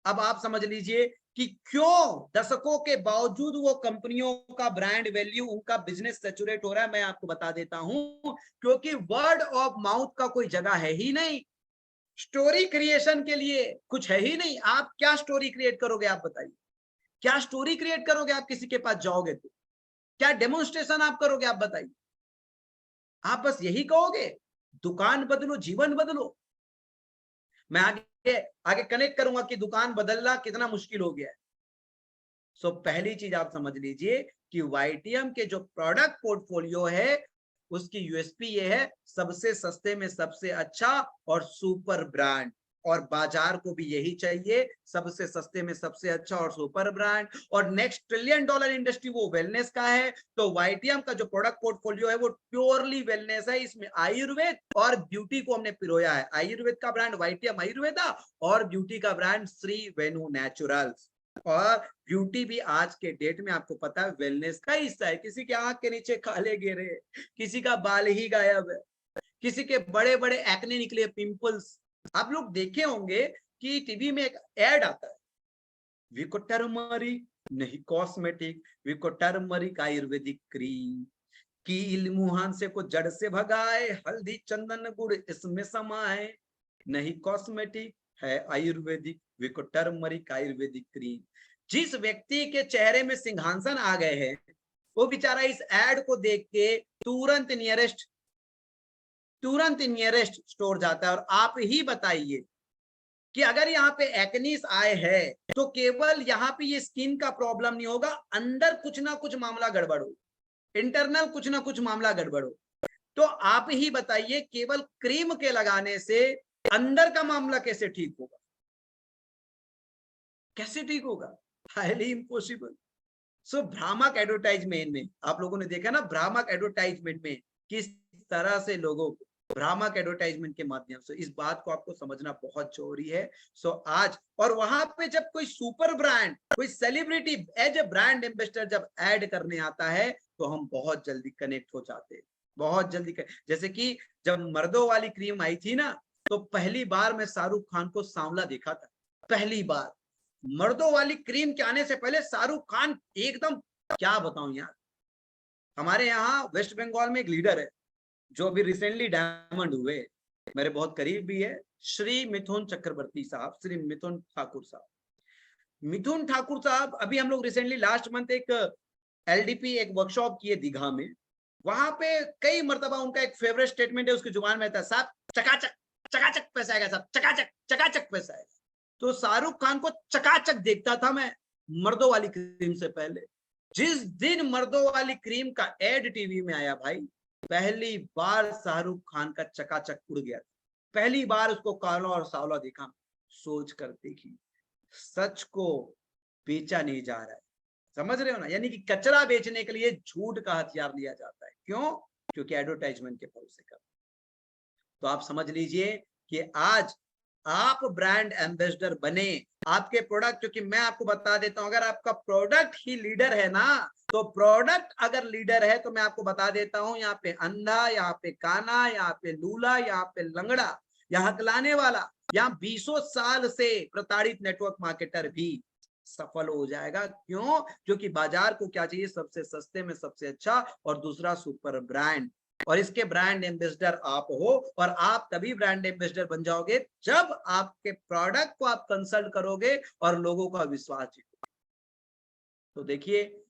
अब आप समझ लीजिए कि क्यों दशकों के बावजूद वो कंपनियों का ब्रांड वैल्यू, उनका बिजनेस सैचुरेट हो रहा है। मैं आपको बता देता हूं, क्योंकि वर्ड ऑफ माउथ का कोई जगह है ही नहीं, स्टोरी क्रिएशन के लिए कुछ है ही नहीं। आप क्या स्टोरी क्रिएट करोगे? आप बताइए, क्या स्टोरी क्रिएट करोगे? आप किसी के पास जाओगे तो क्या डेमोन्स्ट्रेशन आप करोगे? आप बताइए, आप बस यही कहोगे दुकान बदलो, जीवन बदलो। मैं आगे आगे कनेक्ट करूंगा कि दुकान बदलना कितना मुश्किल हो गया है। सो पहली चीज आप समझ लीजिए कि वाईटीएम के जो प्रोडक्ट पोर्टफोलियो है, उसकी यूएसपी ये है, सबसे सस्ते में सबसे अच्छा और सुपर ब्रांड। और बाजार को भी यही चाहिए, सबसे सस्ते में सबसे अच्छा और सुपर ब्रांड। और नेक्स्ट $1 ट्रिलियन इंडस्ट्री वो वेलनेस का है, तो वाईटीएम का जो प्रोडक्ट पोर्टफोलियो है वो प्योरली वेलनेस है। इसमें आयुर्वेद और ब्यूटी को हमने पिरोया है। आयुर्वेद का ब्रांड वाईटीएम आयुर्वेदा और ब्यूटी का ब्रांड श्री वेणु नेचुरल्स। और ब्यूटी भी आज के डेट में आपको पता है वेलनेस का हिस्सा है। किसी के आंख के नीचे काले घेरे, किसी का बाल ही गायब है, किसी के बड़े बड़े एक्ने निकले, पिंपल्स। आप लोग देखे होंगे कि टीवी में एक एड आता है, विको टर्मरिक नहीं cosmetic, Vicco turmeric Ayurvedic cream, कील मुहांसे को जड़ से भगाए, हल्दी चंदन गुड़ इसमें समाए, नहीं कॉस्मेटिक है आयुर्वेदिक, विको टर्मरिक आयुर्वेदिक क्रीम। जिस व्यक्ति के चेहरे में सिंहासन आ गए हैं, वो बेचारा इस एड को देख के तुरंत नियरेस्ट स्टोर जाता है। और आप ही बताइए कि अगर यहाँ पे एक्नीस आए है तो केवल यहाँ पे ये स्किन का प्रॉब्लम नहीं होगा, अंदर कुछ ना कुछ मामला गड़बड़ हो, इंटरनल कुछ ना कुछ मामला गड़बड़ हो। तो आप ही बताइए, केवल क्रीम के लगाने से अंदर का मामला कैसे ठीक होगा? कैसे ठीक होगा? Highly impossible. सो भ्रामक एडवर्टाइजमेंट में आप लोगों ने देखा ना, भ्रामक एडवर्टाइजमेंट में किस तरह से लोगों को भ्रामक एडवर्टाइजमेंट के माध्यम से, इस बात को आपको समझना बहुत जरूरी है। सो आज और वहां पे जब कोई सुपर ब्रांड, कोई celebrity as a brand ambassador जब ऐड करने आता है, तो हम बहुत जल्दी कनेक्ट हो जाते हैं, बहुत जल्दी जैसे कि जब मर्दों वाली क्रीम आई थी ना, तो पहली बार मैं शाहरुख खान को सांवला देखा था। पहली बार मर्दों वाली क्रीम के आने से पहले शाहरुख खान एकदम, क्या बताऊं यार। हमारे यहाँ वेस्ट बंगाल में एक लीडर है जो अभी रिसेंटली डायमंड हुए, मेरे बहुत करीब भी है, श्री मिथुन चक्रवर्ती साहब, श्री मिथुन ठाकुर साहब। मिथुन ठाकुर साहब, अभी हम लोग रिसेंटली लास्ट मंथ एक एलडीपी एक वर्कशॉप किए दीघा में। वहां पे कई मर्तबा उनका एक फेवरेट स्टेटमेंट है, उसकी जुबान में था, साहब चकाचक चकाचक पैसा आएगा, साहब चकाचक चकाचक पैसा आएगा। तो शाहरुख खान को चकाचक देखता था मैं मर्दों वाली क्रीम से पहले। जिस दिन मर्दों वाली क्रीम का एड टीवी में आया भाई, पहली बार शाहरुख खान का चकाचक उड़ गया। पहली बार उसको काला और सांवला देखा। सोच कर देखी, सच को बेचा नहीं जा रहा है, समझ रहे हो ना? यानी कि कचरा बेचने के लिए झूठ का हथियार लिया जाता है। क्यों? क्योंकि एडवर्टाइजमेंट के भरोसे का। तो आप समझ लीजिए कि आज आप ब्रांड एम्बेसडर बने, आपके प्रोडक्ट, क्योंकि मैं आपको बता देता हूं, अगर आपका प्रोडक्ट ही लीडर है ना, तो प्रोडक्ट अगर लीडर है तो मैं आपको बता देता हूं, यहाँ पे अंधा, यहाँ पे काना, यहाँ पे लूला, यहाँ पे लंगड़ा, यहाँ हकलाने वाला, यहाँ 20 साल से प्रताड़ित नेटवर्क मार्केटर भी सफल हो जाएगा। क्यों? क्योंकि बाजार को क्या चाहिए? सबसे सस्ते में सबसे अच्छा, और दूसरा सुपर ब्रांड, और इसके ब्रांड एम्बेसडर आप हो। और आप तभी ब्रांड एम्बेसडर बन जाओगे जब आपके प्रोडक्ट को आप कंसल्ट करोगे और लोगों का विश्वास जीतोगे। तो देखिए,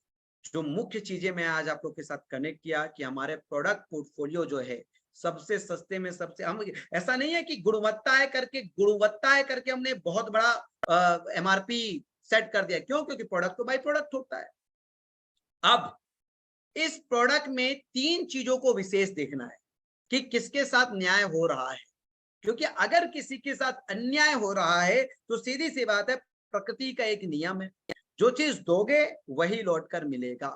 जो मुख्य चीजें मैं आज आप लोग के साथ कनेक्ट किया कि हमारे प्रोडक्ट पोर्टफोलियो जो है सबसे सस्ते में सबसे, हम ऐसा नहीं है कि गुणवत्ता है करके हमने बहुत बड़ा एमआरपी सेट कर दिया। क्यों? क्योंकि प्रोडक्ट तो बाई प्रोडक्ट होता है। अब इस प्रोडक्ट में 3 चीजों को विशेष देखना है कि किसके साथ न्याय हो रहा है। क्योंकि अगर किसी के साथ अन्याय हो रहा है तो सीधी सी बात है, प्रकृति का एक नियम है, जो चीज दोगे वही लौट कर मिलेगा।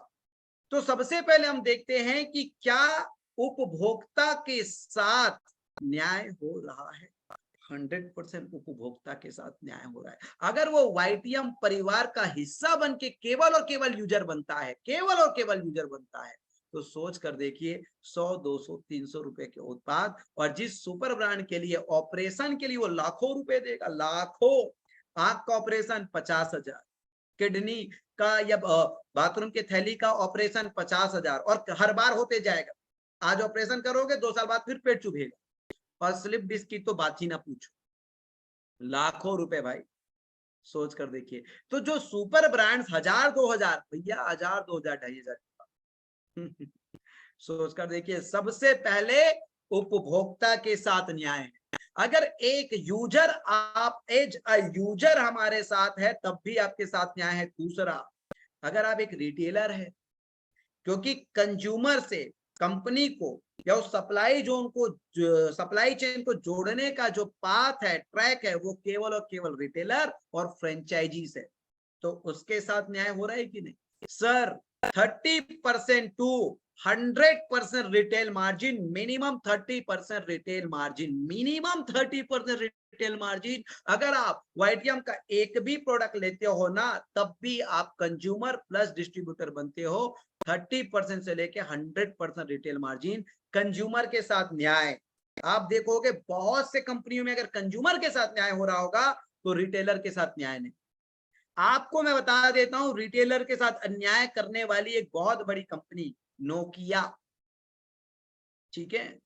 तो सबसे पहले हम देखते हैं कि क्या उपभोक्ता के साथ न्याय हो रहा है। 100% उपभोक्ता के साथ न्याय हो रहा है। अगर वो वाईटीएम परिवार का हिस्सा बन के केवल और केवल यूजर बनता है, केवल और केवल यूजर बनता है, तो सोच कर देखिए 100, 200, 300 रुपए के उत्पाद, और जिस सुपर ब्रांड के लिए ऑपरेशन के लिए वो लाखों रुपए देगा, लाखों, आंख का ऑपरेशन 50,000, किडनी का या बाथरूम के थैली का ऑपरेशन 50,000, और हर बार होते जाएगा। आज ऑपरेशन करोगे, 2 साल बाद फिर पेट चुभेगा, और स्लिप डिस्क की तो बात ही ना पूछो, लाखों रुपए भाई। सोच कर देखिए। तो जो सुपर ब्रांड्स 1000, 2000, भैया 1000, 2000, 2500 सोच कर देखिए, सबसे पहले उपभोक्ता के साथ न्याय है। अगर एक यूजर, आप एज अ यूजर हमारे साथ है तब भी आपके साथ न्याय है। दूसरा, अगर आप एक रिटेलर है, क्योंकि कंज्यूमर से कंपनी को या उस सप्लाई जोन को, सप्लाई चेन को जोड़ने का जो पाथ है, ट्रैक है, वो केवल और केवल रिटेलर और फ्रेंचाइजीज है, तो उसके साथ न्याय हो रहा है कि नहीं? Sir 30% to 100% retail margin, minimum 30% retail margin, minimum 30% retail margin. अगर आप वाईटीएम का एक भी प्रोडक्ट लेते हो ना, तब भी आप कंज्यूमर प्लस डिस्ट्रीब्यूटर बनते हो। 30% से लेके 100% रिटेल मार्जिन, कंज्यूमर के साथ न्याय। आप देखोगे बहुत से कंपनियों में अगर कंज्यूमर के साथ न्याय हो रहा होगा तो रिटेलर के साथ न्याय नहीं। आपको मैं बता देता हूं, रिटेलर के साथ अन्याय करने वाली एक बहुत बड़ी कंपनी नोकिया, ठीक है।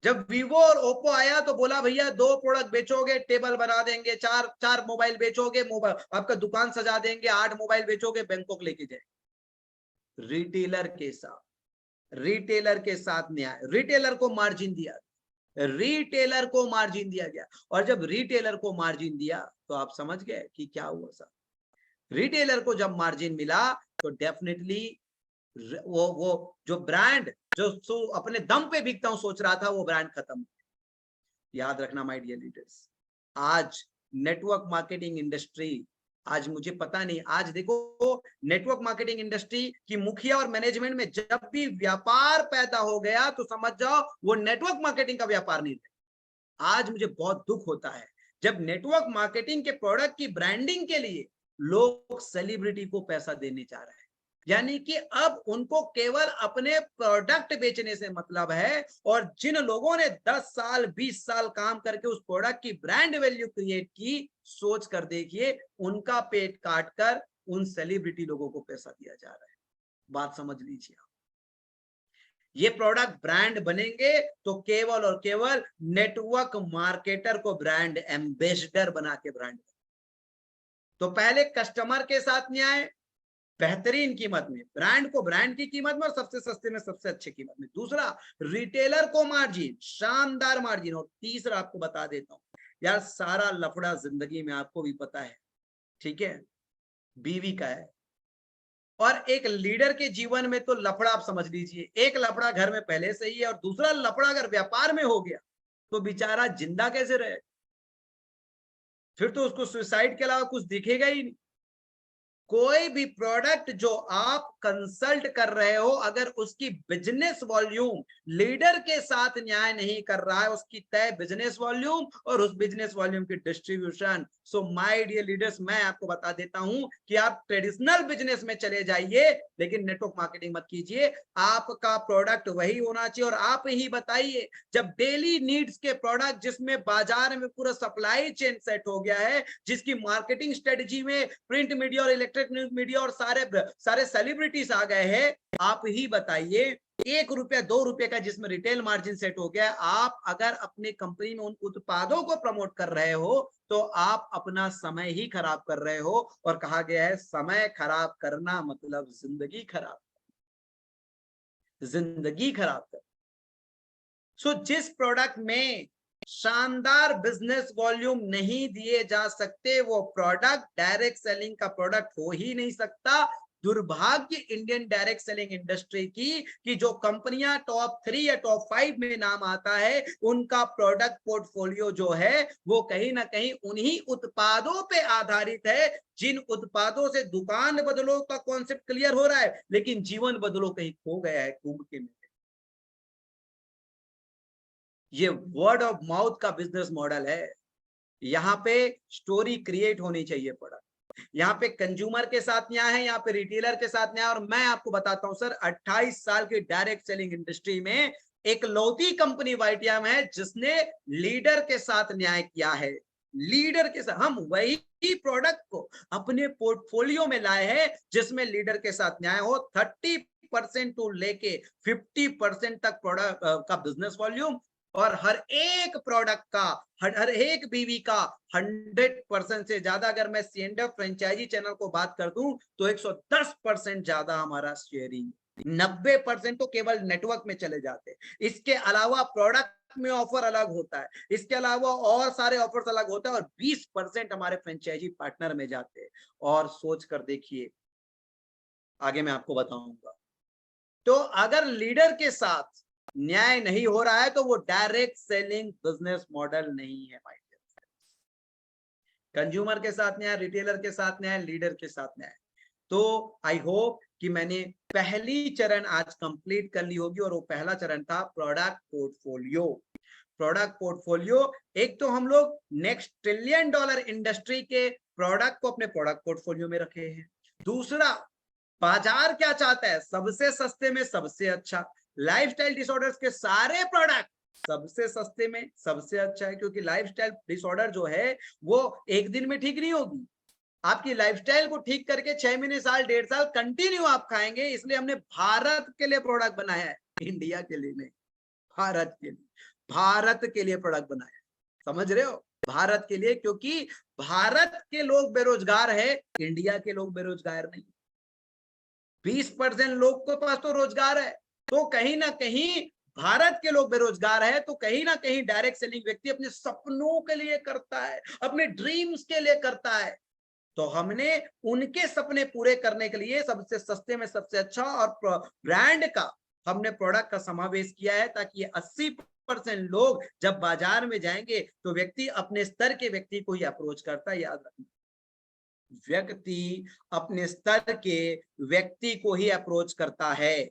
जब वीवो और ओप्पो आया तो बोला भैया 2 प्रोडक्ट बेचोगे टेबल बना देंगे, 4 मोबाइल बेचोगे, मोबाइल आपका दुकान सजा देंगे, 8 मोबाइल बेचोगे बैंकॉक लेके जाए। रिटेलर के साथ न्याय, रिटेलर को मार्जिन दिया, रिटेलर को मार्जिन दिया गया। और जब रिटेलर को मार्जिन दिया तो आप समझ गए कि क्या हुआ सर। रिटेलर को जब मार्जिन मिला तो डेफिनेटली वो जो ब्रांड जो अपने दम पे बिकता हूं सोच रहा था, वो ब्रांड खत्म। याद रखना माय डियर लीडर्स, आज नेटवर्क मार्केटिंग इंडस्ट्री, आज मुझे पता नहीं, आज देखो नेटवर्क मार्केटिंग इंडस्ट्री की मुखिया और मैनेजमेंट में जब भी व्यापार पैदा हो गया तो समझ जाओ वो नेटवर्क मार्केटिंग का व्यापार नहीं था। आज मुझे बहुत दुख होता है जब नेटवर्क मार्केटिंग के प्रोडक्ट की ब्रांडिंग के लिए लोग सेलिब्रिटी को पैसा देने जा रहे हैं। यानी कि अब उनको केवल अपने प्रोडक्ट बेचने से मतलब है, और जिन लोगों ने 10 साल 20 साल काम करके उस प्रोडक्ट की ब्रांड वैल्यू क्रिएट की, सोच कर देखिए उनका पेट काट कर उन सेलिब्रिटी लोगों को पैसा दिया जा रहा है। बात समझ लीजिए आप। ये प्रोडक्ट ब्रांड बनेंगे तो केवल और केवल नेटवर्क मार्केटर को ब्रांड एम्बेसडर बना के ब्रांड। तो पहले कस्टमर के साथ न्याय, बेहतरीन कीमत में, ब्रांड को ब्रांड की कीमत में और सबसे सस्ते में सबसे अच्छी कीमत में। दूसरा, रिटेलर को मार्जिन, शानदार मार्जिन। और तीसरा आपको बता देता हूं यार, सारा लफड़ा जिंदगी में आपको भी पता है, ठीक है, बीवी का है। और एक लीडर के जीवन में तो लफड़ा आप समझ लीजिए, एक लफड़ा घर में पहले से ही है, और दूसरा लफड़ा अगर व्यापार में हो गया तो बेचारा जिंदा कैसे रहे? फिर तो उसको सुसाइड के अलावा कुछ दिखेगा ही नहीं। कोई भी प्रोडक्ट जो आप कंसल्ट कर रहे हो, अगर उसकी बिजनेस वॉल्यूम लीडर के साथ न्याय नहीं कर रहा है, उसकी तय बिजनेस वॉल्यूम और उस बिजनेस वॉल्यूम की distribution, so my dear leaders, मैं आपको बता देता हूं कि आप ट्रेडिशनल बिजनेस में चले जाइए, लेकिन नेटवर्क मार्केटिंग मत कीजिए। आपका प्रोडक्ट वही होना चाहिए और आप ही बताइए, जब डेली नीड्स के प्रोडक्ट जिसमें बाजार में पूरा सप्लाई चेन सेट हो गया है, जिसकी मार्केटिंग स्ट्रेटजी में प्रिंट मीडिया और इलेक्ट्रिक न्यूज मीडिया और सारे सेलिब्रिटीज आ गए हैं, आप ही बताइए, 1 रुपया 2 रुपए का जिसमें रिटेल मार्जिन सेट हो गया है, आप अगर अपनी कंपनी में उन उत्पादों को प्रमोट कर रहे हो तो आप अपना समय ही खराब कर रहे हो। और कहा गया है समय खराब करना मतलब जिंदगी खराब, जिंदगी खराब कर। सो जिस प्रोडक्ट में शानदार बिजनेस वॉल्यूम नहीं दिए जा सकते, वो प्रोडक्ट डायरेक्ट सेलिंग का प्रोडक्ट हो ही नहीं सकता। दुर्भाग्य इंडियन डायरेक्ट सेलिंग इंडस्ट्री की कि जो कंपनियां टॉप 3 या टॉप 5 में नाम आता है, उनका प्रोडक्ट पोर्टफोलियो जो है वो कहीं ना कहीं उन्हीं उत्पादों पे आधारित है, जिन उत्पादों से दुकान बदलो का कॉन्सेप्ट क्लियर हो रहा है, लेकिन जीवन बदलो कहीं खो गया है कुंभ के में। ये वर्ड ऑफ माउथ का बिजनेस मॉडल है। यहाँ पे स्टोरी क्रिएट होनी चाहिए प्रोडक्ट, यहाँ पे कंज्यूमर के साथ न्याय है, यहाँ पे रिटेलर के साथ न्याय। और मैं आपको बताता हूं सर, 28 साल की डायरेक्ट सेलिंग इंडस्ट्री में एक लौती कंपनी वाइटियाम है जिसने लीडर के साथ न्याय किया है। लीडर के साथ हम वही प्रोडक्ट को अपने पोर्टफोलियो में लाए हैं जिसमें लीडर के साथ न्याय हो। 30% टू लेके 50% तक प्रोडक्ट का बिजनेस वॉल्यूम, और हर एक प्रोडक्ट का, हर एक बीवी का 100% से ज्यादा, अगर मैं सीएनडीएफ फ्रेंचाइजी चैनल को बात कर दूं तो 110% ज्यादा हमारा शेयरिंग, 90% तो केवल नेटवर्क में चले जाते हैं। इसके अलावा प्रोडक्ट में ऑफर अलग होता है, इसके अलावा और सारे ऑफर्स अलग होते हैं, और 20% हमारे फ्रेंचाइजी पार्टनर में जाते हैं। और सोच कर देखिए, आगे मैं आपको बताऊंगा। तो अगर लीडर के साथ न्याय नहीं हो रहा है तो वो डायरेक्ट सेलिंग बिजनेस मॉडल नहीं है भाई। कंज्यूमर के साथ न्याय, रिटेलर के साथ न्याय, लीडर के साथ न्याय। तो आई होप कि मैंने पहली चरण आज कंप्लीट कर ली होगी, और वो पहला चरण था प्रोडक्ट पोर्टफोलियो। प्रोडक्ट पोर्टफोलियो, एक तो हम लोग नेक्स्ट ट्रिलियन डॉलर इंडस्ट्री के प्रोडक्ट को अपने प्रोडक्ट पोर्टफोलियो में रखे हैं। दूसरा, बाजार क्या चाहता है, सबसे सस्ते में सबसे अच्छा। लाइफस्टाइल डिसऑर्डर्स के सारे प्रोडक्ट सबसे सस्ते में सबसे अच्छा है, क्योंकि लाइफस्टाइल डिसऑर्डर जो है वो एक दिन में ठीक नहीं होगी। आपकी लाइफस्टाइल को ठीक करके 6 महीने, साल, 1.5 साल कंटिन्यू आप खाएंगे। इसलिए हमने भारत के लिए प्रोडक्ट बनाया है, इंडिया के लिए नहीं, भारत के लिए, भारत के लिए प्रोडक्ट बनाया है। समझ रहे हो, भारत के लिए, क्योंकि भारत के लोग बेरोजगार है, इंडिया के लोग बेरोजगार नहीं। 20% लोग के पास तो रोजगार है, तो कहीं ना कहीं भारत के लोग बेरोजगार है, तो कहीं ना कहीं डायरेक्ट सेलिंग व्यक्ति अपने सपनों के लिए करता है, अपने ड्रीम्स के लिए करता है। तो हमने उनके सपने पूरे करने के लिए सबसे सस्ते में सबसे अच्छा और ब्रांड का हमने प्रोडक्ट का समावेश किया है, ताकि 80% लोग जब बाजार में जाएंगे तो व्यक्ति अपने स्तर के व्यक्ति को ही अप्रोच करता है। याद रखना, व्यक्ति अपने स्तर के व्यक्ति को ही अप्रोच करता है।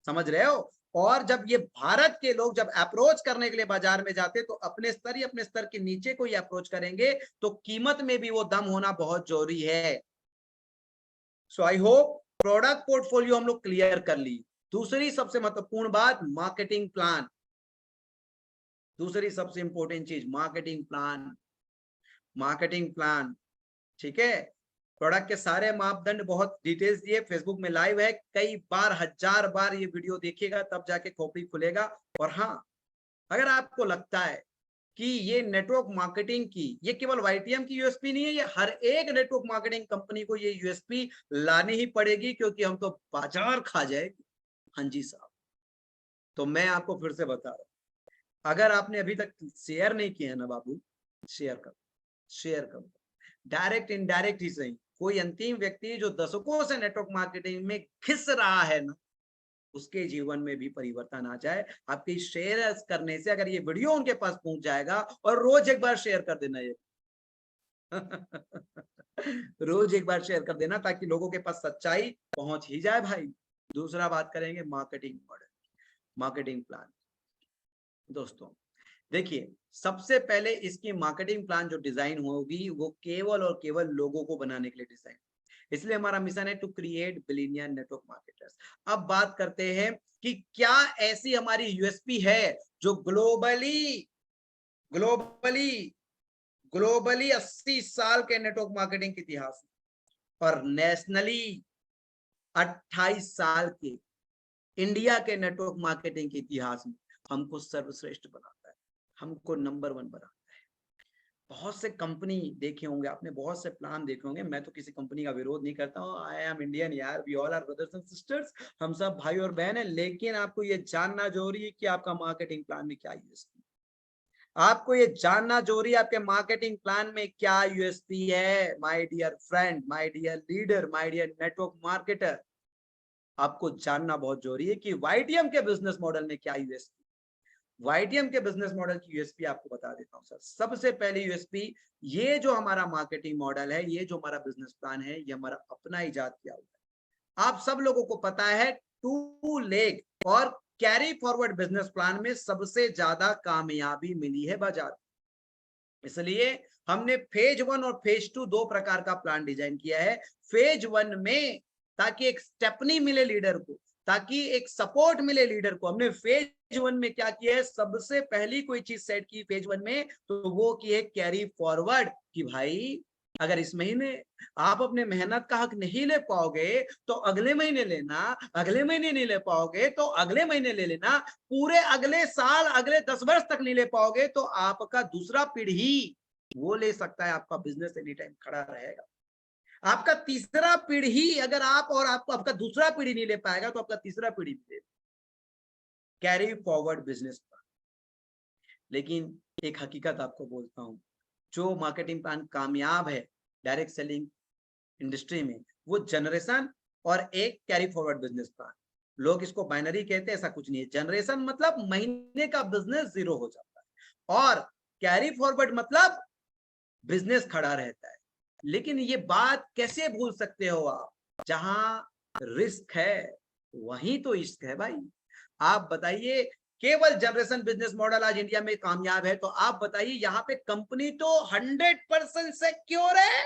समझ रहे हो। और जब ये भारत के लोग जब अप्रोच करने के लिए बाजार में जाते तो अपने स्तर ही अपने स्तर के नीचे को ही अप्रोच करेंगे, तो कीमत में भी वो दम होना बहुत जरूरी है। सो आई होप प्रोडक्ट पोर्टफोलियो हम लोग क्लियर कर ली। दूसरी सबसे महत्वपूर्ण बात, मार्केटिंग प्लान। दूसरी सबसे इंपॉर्टेंट चीज, मार्केटिंग प्लान। मार्केटिंग प्लान, ठीक है। प्रोडक्ट के सारे मापदंड बहुत डिटेल्स दिए, फेसबुक में लाइव है, कई बार, 1000 बार ये वीडियो देखिएगा तब जाके खोपड़ी खुलेगा। और हाँ, अगर आपको लगता है कि ये नेटवर्क मार्केटिंग की, ये केवल वाईटीएम की यूएसपी नहीं है, ये हर एक नेटवर्क मार्केटिंग कंपनी को ये यूएसपी लानी ही पड़ेगी, क्योंकि हम तो बाजार खा जाएगी। हाँ जी साहब। तो मैं आपको फिर से बता रहा हूं, अगर आपने अभी तक शेयर नहीं किया है ना बाबू, शेयर करो, शेयर करो, डायरेक्ट इनडायरेक्ट ही सही। कोई अंतिम व्यक्ति जो दशकों से नेटवर्क मार्केटिंग में घिस रहा है ना, उसके जीवन में भी परिवर्तन आ जाए। आपके शेयर करने से अगर ये वीडियो उनके पास पहुंच जाएगा, और रोज एक बार शेयर कर देना, ये रोज एक बार शेयर कर देना ताकि लोगों के पास सच्चाई पहुंच ही जाए भाई। दूसरा बात करेंगे मार्केटिंग मॉडल, मार्केटिंग प्लान। दोस्तों देखिए, सबसे पहले इसकी मार्केटिंग प्लान जो डिजाइन होगी वो केवल और केवल लोगों को बनाने के लिए डिजाइन, इसलिए हमारा मिशन है to create billionaire network marketers. अब बात करते हैं कि क्या ऐसी हमारी यूएसपी है जो ग्लोबली ग्लोबली ग्लोबली 80 साल के नेटवर्क मार्केटिंग के इतिहास में और नेशनली 28 साल के इंडिया के नेटवर्क मार्केटिंग के इतिहास में हमको सर्वश्रेष्ठ बनाता है, हमको नंबर 1 बनाता है। बहुत से कंपनी देखे होंगे आपने, बहुत से प्लान देखे होंगे, मैं तो किसी कंपनी का विरोध नहीं करता हूँ, आई एम इंडियन यार, we all are brothers and sisters, हम सब भाई और बहन है। लेकिन आपको ये जानना जरूरी है कि आपका मार्केटिंग प्लान में क्या यूएसपी, आपको ये जानना जरूरी है आपके मार्केटिंग प्लान में क्या यूएसपी है। My dear friend, my dear leader, my dear network marketer, आपको जानना बहुत जरूरी है कि वाईटीएम के बिजनेस मॉडल में क्या यूएसपी। वाईटीएम के बिजनेस मॉडल की यूएसपी आपको बता देता हूं सर। सबसे पहले यूएसपी, ये जो हमारा मार्केटिंग मॉडल है, ये जो हमारा बिजनेस प्लान है, ये हमारा अपना इजाद किया हुआ है। आप सब लोगों को पता है 2 लेग और कैरी फॉरवर्ड बिजनेस प्लान में सबसे ज्यादा कामयाबी मिली है बाजार, इसलिए हमने फेज 1 और फेज 2 दो प्रकार का प्लान डिजाइन किया है। फेज 1 में ताकि एक स्टेपनी मिले लीडर को, ताकि एक सपोर्ट मिले लीडर को, हमने फेज 1 में क्या किया है, सबसे पहली कोई चीज सेट की फेज 1 में, तो वो की है कैरी फॉरवर्ड। कि भाई अगर इस महीने आप अपने मेहनत का हक नहीं ले पाओगे तो अगले महीने लेना, अगले महीने नहीं ले पाओगे तो अगले महीने ले लेना, पूरे अगले साल, अगले 10 वर्ष तक नहीं ले पाओगे तो आपका दूसरा पीढ़ी वो ले सकता है, आपका बिजनेस एनी टाइम खड़ा रहेगा। आपका तीसरा पीढ़ी, अगर आप और आपको आपका दूसरा पीढ़ी नहीं ले पाएगा तो आपका तीसरा पीढ़ी ले। Carry forward business plan. लेकिन एक हकीकत आपको बोलता हूं, जो मार्केटिंग प्लान कामयाब है डायरेक्ट सेलिंग इंडस्ट्री में, वो जनरेशन और एक कैरी फॉरवर्ड बिजनेस प्लान। लोग इसको बाइनरी कहते हैं, ऐसा कुछ नहीं है। जनरेशन मतलब महीने का बिजनेस 0 हो जाता है और कैरी फॉरवर्ड मतलब बिजनेस खड़ा रहता है। लेकिन ये बात कैसे भूल सकते हो आप, जहां रिस्क है वहीं तो इश्क है भाई। आप बताइए, केवल जनरेशन बिजनेस मॉडल आज इंडिया में कामयाब है तो आप बताइए यहाँ पे कंपनी तो 100% सिक्योर है।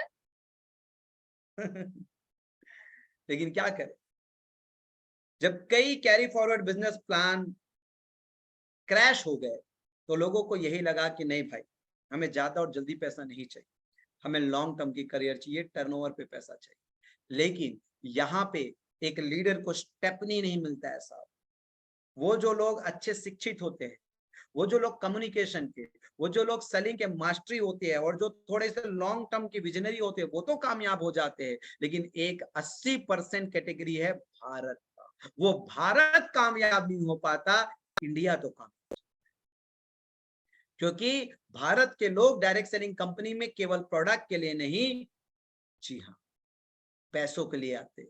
लेकिन क्या करें, जब कई carry forward business plan crash हो गए तो लोगों को यही लगा कि नहीं भाई, हमें ज्यादा और जल्दी पैसा नहीं चाहिए, हमें लॉन्ग टर्म की करियर चाहिए, टर्नओवर पे पैसा चाहिए। लेकिन यहाँ पे एक लीडर को स्टेपनी नहीं मिलता है साहब। वो जो लोग अच्छे शिक्षित होते हैं, वो जो लोग कम्युनिकेशन के, वो जो लोग सेलिंग के मास्टरी होते हैं और जो थोड़े से लॉन्ग टर्म की विजनरी होते हैं, वो तो कामयाब हो जाते हैं। लेकिन एक 80% कैटेगरी है भारत का, वो भारत कामयाब नहीं हो पाता, इंडिया तो कामयाब। क्योंकि भारत के लोग डायरेक्ट सेलिंग कंपनी में केवल प्रोडक्ट के लिए नहीं, जी हाँ, पैसों के लिए आते हैं।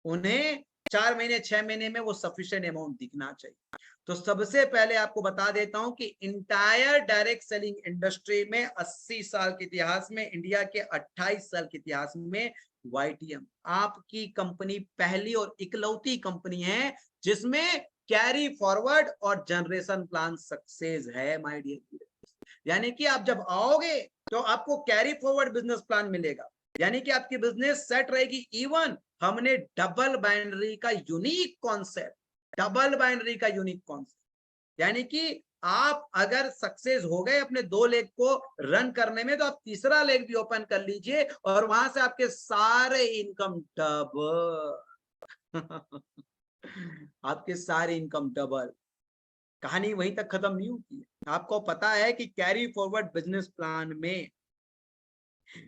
उन्हें 4 महीने 6 महीने में वो सफिशिएंट अमाउंट दिखना चाहिए। तो सबसे पहले आपको बता देता हूं कि इंटायर डायरेक्ट सेलिंग इंडस्ट्री में 80 साल के इतिहास में, इंडिया के 28 साल के इतिहास में वाईटीएम आपकी कंपनी पहली और इकलौती कंपनी है जिसमें कैरी फॉरवर्ड और जनरेशन प्लान सक्सेस है माय डियर। यानी कि आप जब आओगे तो आपको कैरी फॉरवर्ड बिजनेस प्लान मिलेगा, यानी कि आपकी बिजनेस सेट रहेगी। इवन हमने डबल बाइनरी का यूनिक कॉन्सेप्ट, डबल बाइनरी का यूनिक कॉन्सेप्ट, यानी कि आप अगर सक्सेस हो गए अपने 2 लेग को रन करने में तो आप तीसरा लेग भी ओपन कर लीजिए और वहां से आपके सारे इनकम डबल। आपके सारे इनकम डबल। कहानी वहीं तक खत्म नहीं होती है। आपको पता है कि कैरी फॉरवर्ड बिजनेस प्लान में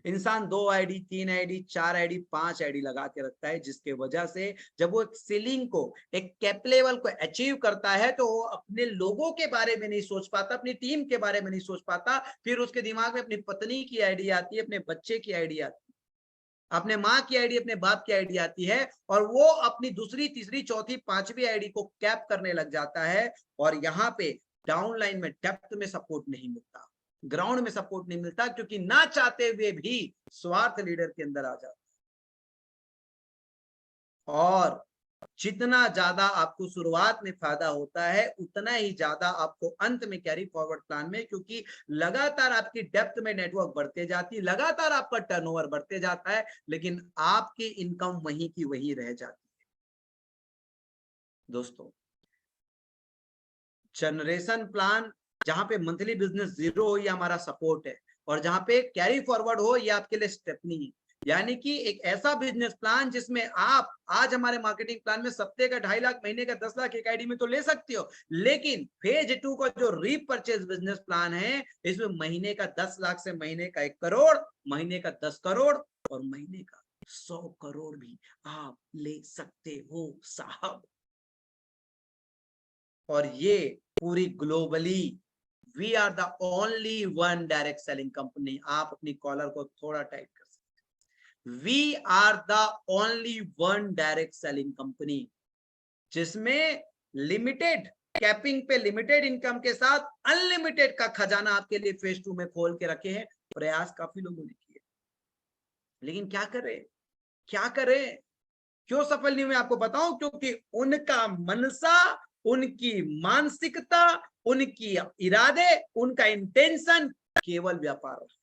इंसान 2 आईडी, 3 आईडी, 4 आईडी, 5 आईडी लगा के रखता है, जिसके वजह से जब वो एक सीलिंग को, एक कैप लेवल को अचीव करता है तो वो अपने लोगों के बारे में नहीं सोच पाता, अपनी टीम के बारे में नहीं सोच पाता। फिर उसके दिमाग में अपनी पत्नी की आईडी आती है, अपने बच्चे की आईडी आती है, अपने माँ की आईडी, अपने बाप की आईडी आती है और वो अपनी दूसरी, तीसरी, चौथी, पांचवी आईडी को कैप करने लग जाता है। और यहाँ पे डाउनलाइन में डेप्थ में सपोर्ट नहीं मिलता। ग्राउंड में सपोर्ट नहीं मिलता, क्योंकि ना चाहते हुए भी स्वार्थ लीडर के अंदर आ जाता। और जितना ज्यादा आपको शुरुआत में फायदा होता है, उतना ही ज्यादा आपको अंत में कैरी फॉरवर्ड प्लान में, क्योंकि लगातार आपकी डेप्थ में नेटवर्क बढ़ते जाती है, लगातार आपका टर्नओवर बढ़ते जाता है, लेकिन आपकी इनकम वहीं की वहीं रह जाती है। दोस्तों, जनरेशन प्लान जहां पे मंथली बिजनेस जीरो हो, ये हमारा सपोर्ट है, और जहां पे कैरी फॉरवर्ड हो, ये आपके लिए स्टेपनी है। यानी कि एक ऐसा बिजनेस प्लान जिसमें आप आज हमारे मार्केटिंग प्लान में सप्ते का 2.5 लाख, महीने का 10 लाख एक आईडी में तो ले सकते हो, लेकिन फेज 2 का जो रीपरचेज बिजनेस प्लान है, इसमें महीने का 10 लाख से महीने का 1 करोड़, महीने का 10 करोड़ और महीने का 100 करोड़ भी आप ले सकते हो साहब। और ये पूरी globally we are the only one direct selling company. आप अपनी कॉलर को थोड़ा टाइट कर सकते हैं। We are the only one direct selling company जिसमें लिमिटेड कैपिंग पे लिमिटेड इनकम के साथ अनलिमिटेड का खजाना आपके लिए फेज 2 में खोल के रखे हैं। प्रयास काफी लोगों ने किए, लेकिन क्या करें, क्या करें, क्यों सफल नहीं हुए आपको बताऊं, क्योंकि उनका मनसा, उनकी मानसिकता, उनकी इरादे, उनका इंटेंशन केवल व्यापार रहा।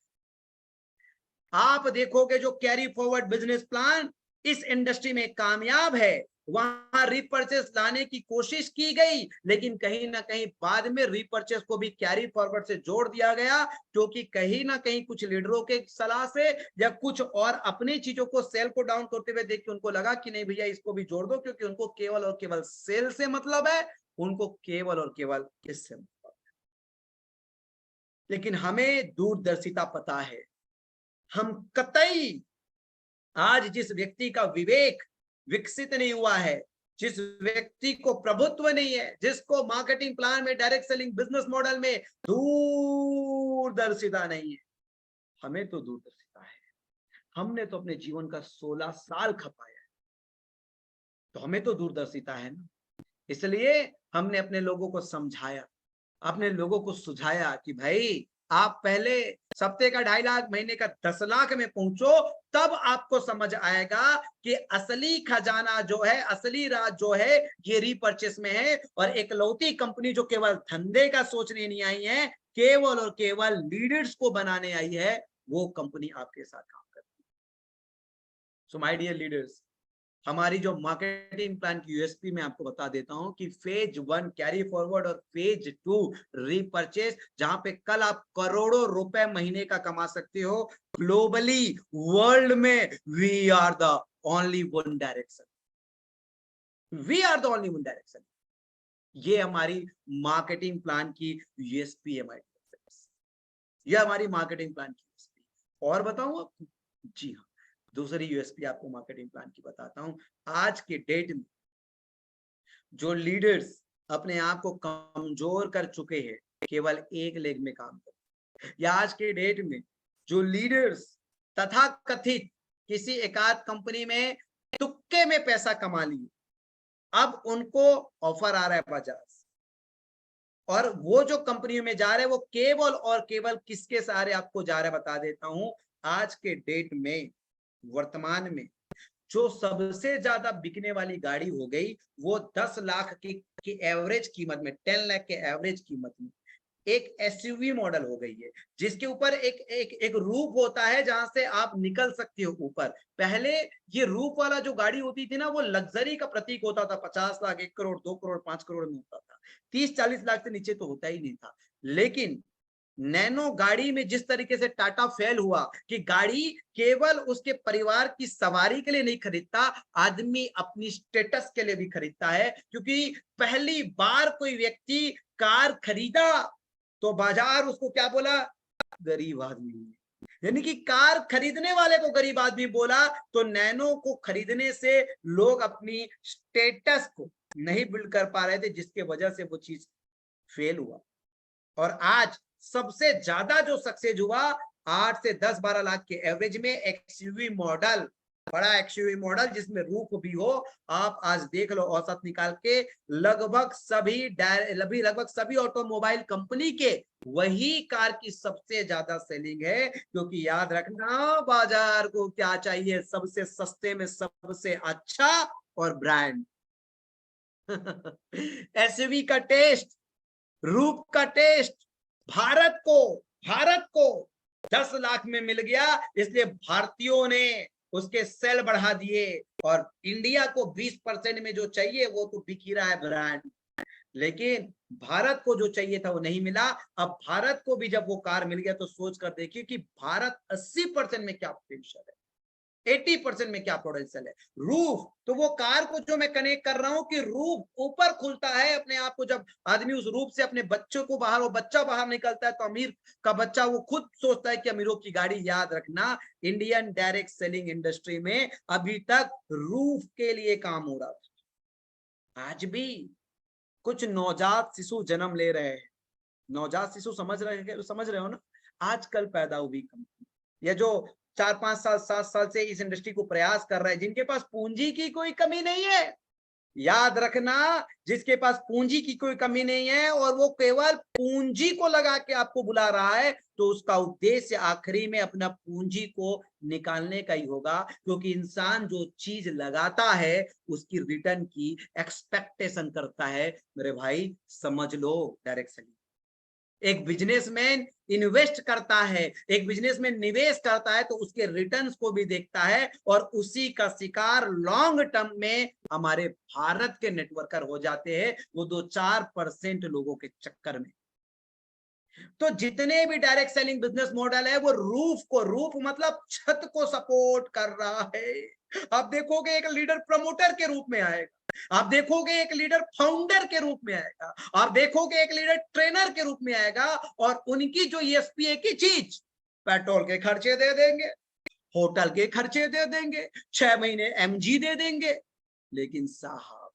आप देखोगे जो कैरी फॉरवर्ड बिजनेस प्लान इस इंडस्ट्री में कामयाब है, वहां रीपर्चेस लाने की कोशिश की गई, लेकिन कहीं ना कहीं बाद में रीपर्चेस को भी कैरी फॉरवर्ड से जोड़ दिया गया, क्योंकि कहीं ना कहीं कुछ लीडरों के सलाह से या कुछ और अपनी चीजों को सेल को डाउन करते हुए देख के उनको लगा कि नहीं भैया इसको भी जोड़ दो, क्योंकि उनको केवल और केवल सेल से मतलब है, उनको केवल और केवल इससे मतलब है। लेकिन हमें दूरदर्शिता पता है, हम कतई आज जिस व्यक्ति का विवेक विकसित नहीं हुआ है, जिस व्यक्ति को प्रभुत्व नहीं है, जिसको मार्केटिंग प्लान में, डायरेक्ट सेलिंग बिजनेस मॉडल में दूरदर्शिता नहीं है, हमें तो दूरदर्शिता है। हमने तो अपने जीवन का 16 साल खपाया है, तो हमें तो दूरदर्शिता है ना। इसलिए हमने अपने लोगों को समझाया, अपने लोगों को सुझाया कि भाई आप पहले सप्ते का 2.5 लाख, महीने का 10 लाख में पहुंचो, तब आपको समझ आएगा कि असली खजाना जो है, असली राज जो है, ये रीपरचेस में है। और एक लौती कंपनी जो केवल धंधे का सोचने नहीं आई है, केवल और केवल लीडर्स को बनाने आई है, वो कंपनी आपके साथ काम करती है। सो माय डियर लीडर्स, हमारी जो मार्केटिंग प्लान की यूएसपी मैं आपको बता देता हूं कि फेज 1 कैरी फॉरवर्ड और फेज 2 रीपरचेस, जहां पे कल आप करोड़ों रुपए महीने का कमा सकते हो ग्लोबली, वर्ल्ड में। We are the only one direction, we are the only one direction. ये हमारी मार्केटिंग प्लान की यूएसपी है, ये हमारी मार्केटिंग प्लान की यूएसपी। और बताऊं आपको, जी हाँ, दूसरी यूएसपी आपको मार्केटिंग प्लान की बताता हूं। आज के डेट में जो लीडर्स अपने आप को कमजोर कर चुके हैं, केवल एक लेग में काम करते हैं, या आज के डेट में जो लीडर्स तथा कथित किसी एकाध कंपनी में तुक्के में पैसा कमा लिए, अब उनको ऑफर आ रहा है बाजार से, और वो जो कंपनियों में जा रहे हैं वो केवल और केवल किसके सहारे आपको जा रहा है बता देता हूं। आज के डेट में, वर्तमान में जो सबसे ज्यादा बिकने वाली गाड़ी हो गई, वो 10 लाख की एवरेज कीमत में, 10 लाख के एवरेज कीमत में एक एसयूवी मॉडल हो गई है, जिसके ऊपर एक एक एक रूफ होता है जहां से आप निकल सकते हो ऊपर। पहले ये रूफ वाला जो गाड़ी होती थी ना, वो लग्जरी का प्रतीक होता था। 50 लाख, 1 करोड़, 2 करोड़, 5 करोड़ में होता था, 30-40 लाख से नीचे तो होता ही नहीं था। लेकिन नैनो गाड़ी में जिस तरीके से टाटा फेल हुआ कि गाड़ी केवल उसके परिवार की सवारी के लिए नहीं खरीदता, आदमी अपनी स्टेटस के लिए भी खरीदता है। क्योंकि पहली बार कोई व्यक्ति कार खरीदा तो बाजार उसको क्या बोला, गरीब आदमी। यानी कि कार खरीदने वाले को गरीब आदमी बोला, तो नैनो को खरीदने से लोग अपनी स्टेटस को नहीं बिल्ड कर पा रहे थे, जिसके वजह से वो चीज फेल हुआ। और आज सबसे ज्यादा जो सक्सेस हुआ, 8 से 10-12 लाख के एवरेज में एक्सयूवी मॉडल बड़ा एक्सयूवी मॉडल जिसमें रूफ भी हो, आप आज देख लो औसत निकाल के लगभग सभी ऑटोमोबाइल कंपनी के वही कार की सबसे ज्यादा सेलिंग है, क्योंकि याद रखना बाजार को क्या चाहिए, सबसे सस्ते में सबसे अच्छा और ब्रांड। एसयूवी का टेस्ट, रूप का टेस्ट भारत को 10 लाख में मिल गया, इसलिए भारतीयों ने उसके सेल बढ़ा दिए, और इंडिया को 20% में जो चाहिए वो तो बिक ही रहा है ब्रांड, लेकिन भारत को जो चाहिए था वो नहीं मिला। अब भारत को भी जब वो कार मिल गया तो सोच कर देखिए कि भारत 80% में क्या पोटेंशियल है, 80% में क्या पोटेंशियल है। रूफ, तो वो कार को जो मैं कनेक्ट कर रहा हूं कि रूफ ऊपर खुलता है अपने आप को, जब आदमी उस रूफ से अपने बच्चों को बाहर, वो बच्चा बाहर निकलता है तो अमीर का बच्चा वो खुद सोचता है कि अमीरों की गाड़ी। याद रखना इंडियन डायरेक्ट सेलिंग इंडस्ट्री में अभी तक रूफ के लिए काम हो रहा था। आज भी कुछ नवजात शिशु जन्म ले रहे हैं, नवजात शिशु समझ रहे हो ना, आजकल पैदा हुई कंपनी, या जो 4-5 साल 7 साल से इस इंडस्ट्री को प्रयास कर रहे हैं, जिनके पास पूंजी की कोई कमी नहीं है। याद रखना, जिसके पास पूंजी की कोई कमी नहीं है और वो केवल पूंजी को लगा के आपको बुला रहा है, तो उसका उद्देश्य आखिरी में अपना पूंजी को निकालने का ही होगा, क्योंकि इंसान जो चीज लगाता है उसकी रिटर्न की एक्सपेक्टेशन करता है। मेरे भाई समझ लो डायरेक्ट सेलिंग। एक बिजनेसमैन इन्वेस्ट करता है, एक बिजनेसमैन निवेश करता है तो उसके रिटर्न्स को भी देखता है, और उसी का शिकार लॉन्ग टर्म में हमारे भारत के नेटवर्कर हो जाते हैं, वो 2-4% लोगों के चक्कर में। तो जितने भी डायरेक्ट सेलिंग बिजनेस मॉडल है वो रूफ मतलब छत को सपोर्ट कर रहा है। आप देखोगे एक लीडर प्रमोटर के रूप में आएगा, आप देखोगे एक लीडर फाउंडर के रूप में आएगा, आप देखोगे एक लीडर ट्रेनर के रूप में आएगा, और उनकी जो ईएसपी है की चीज, पेट्रोल के खर्चे दे देंगे, होटल के खर्चे दे देंगे, 6 महीने एमजी दे देंगे। लेकिन साहब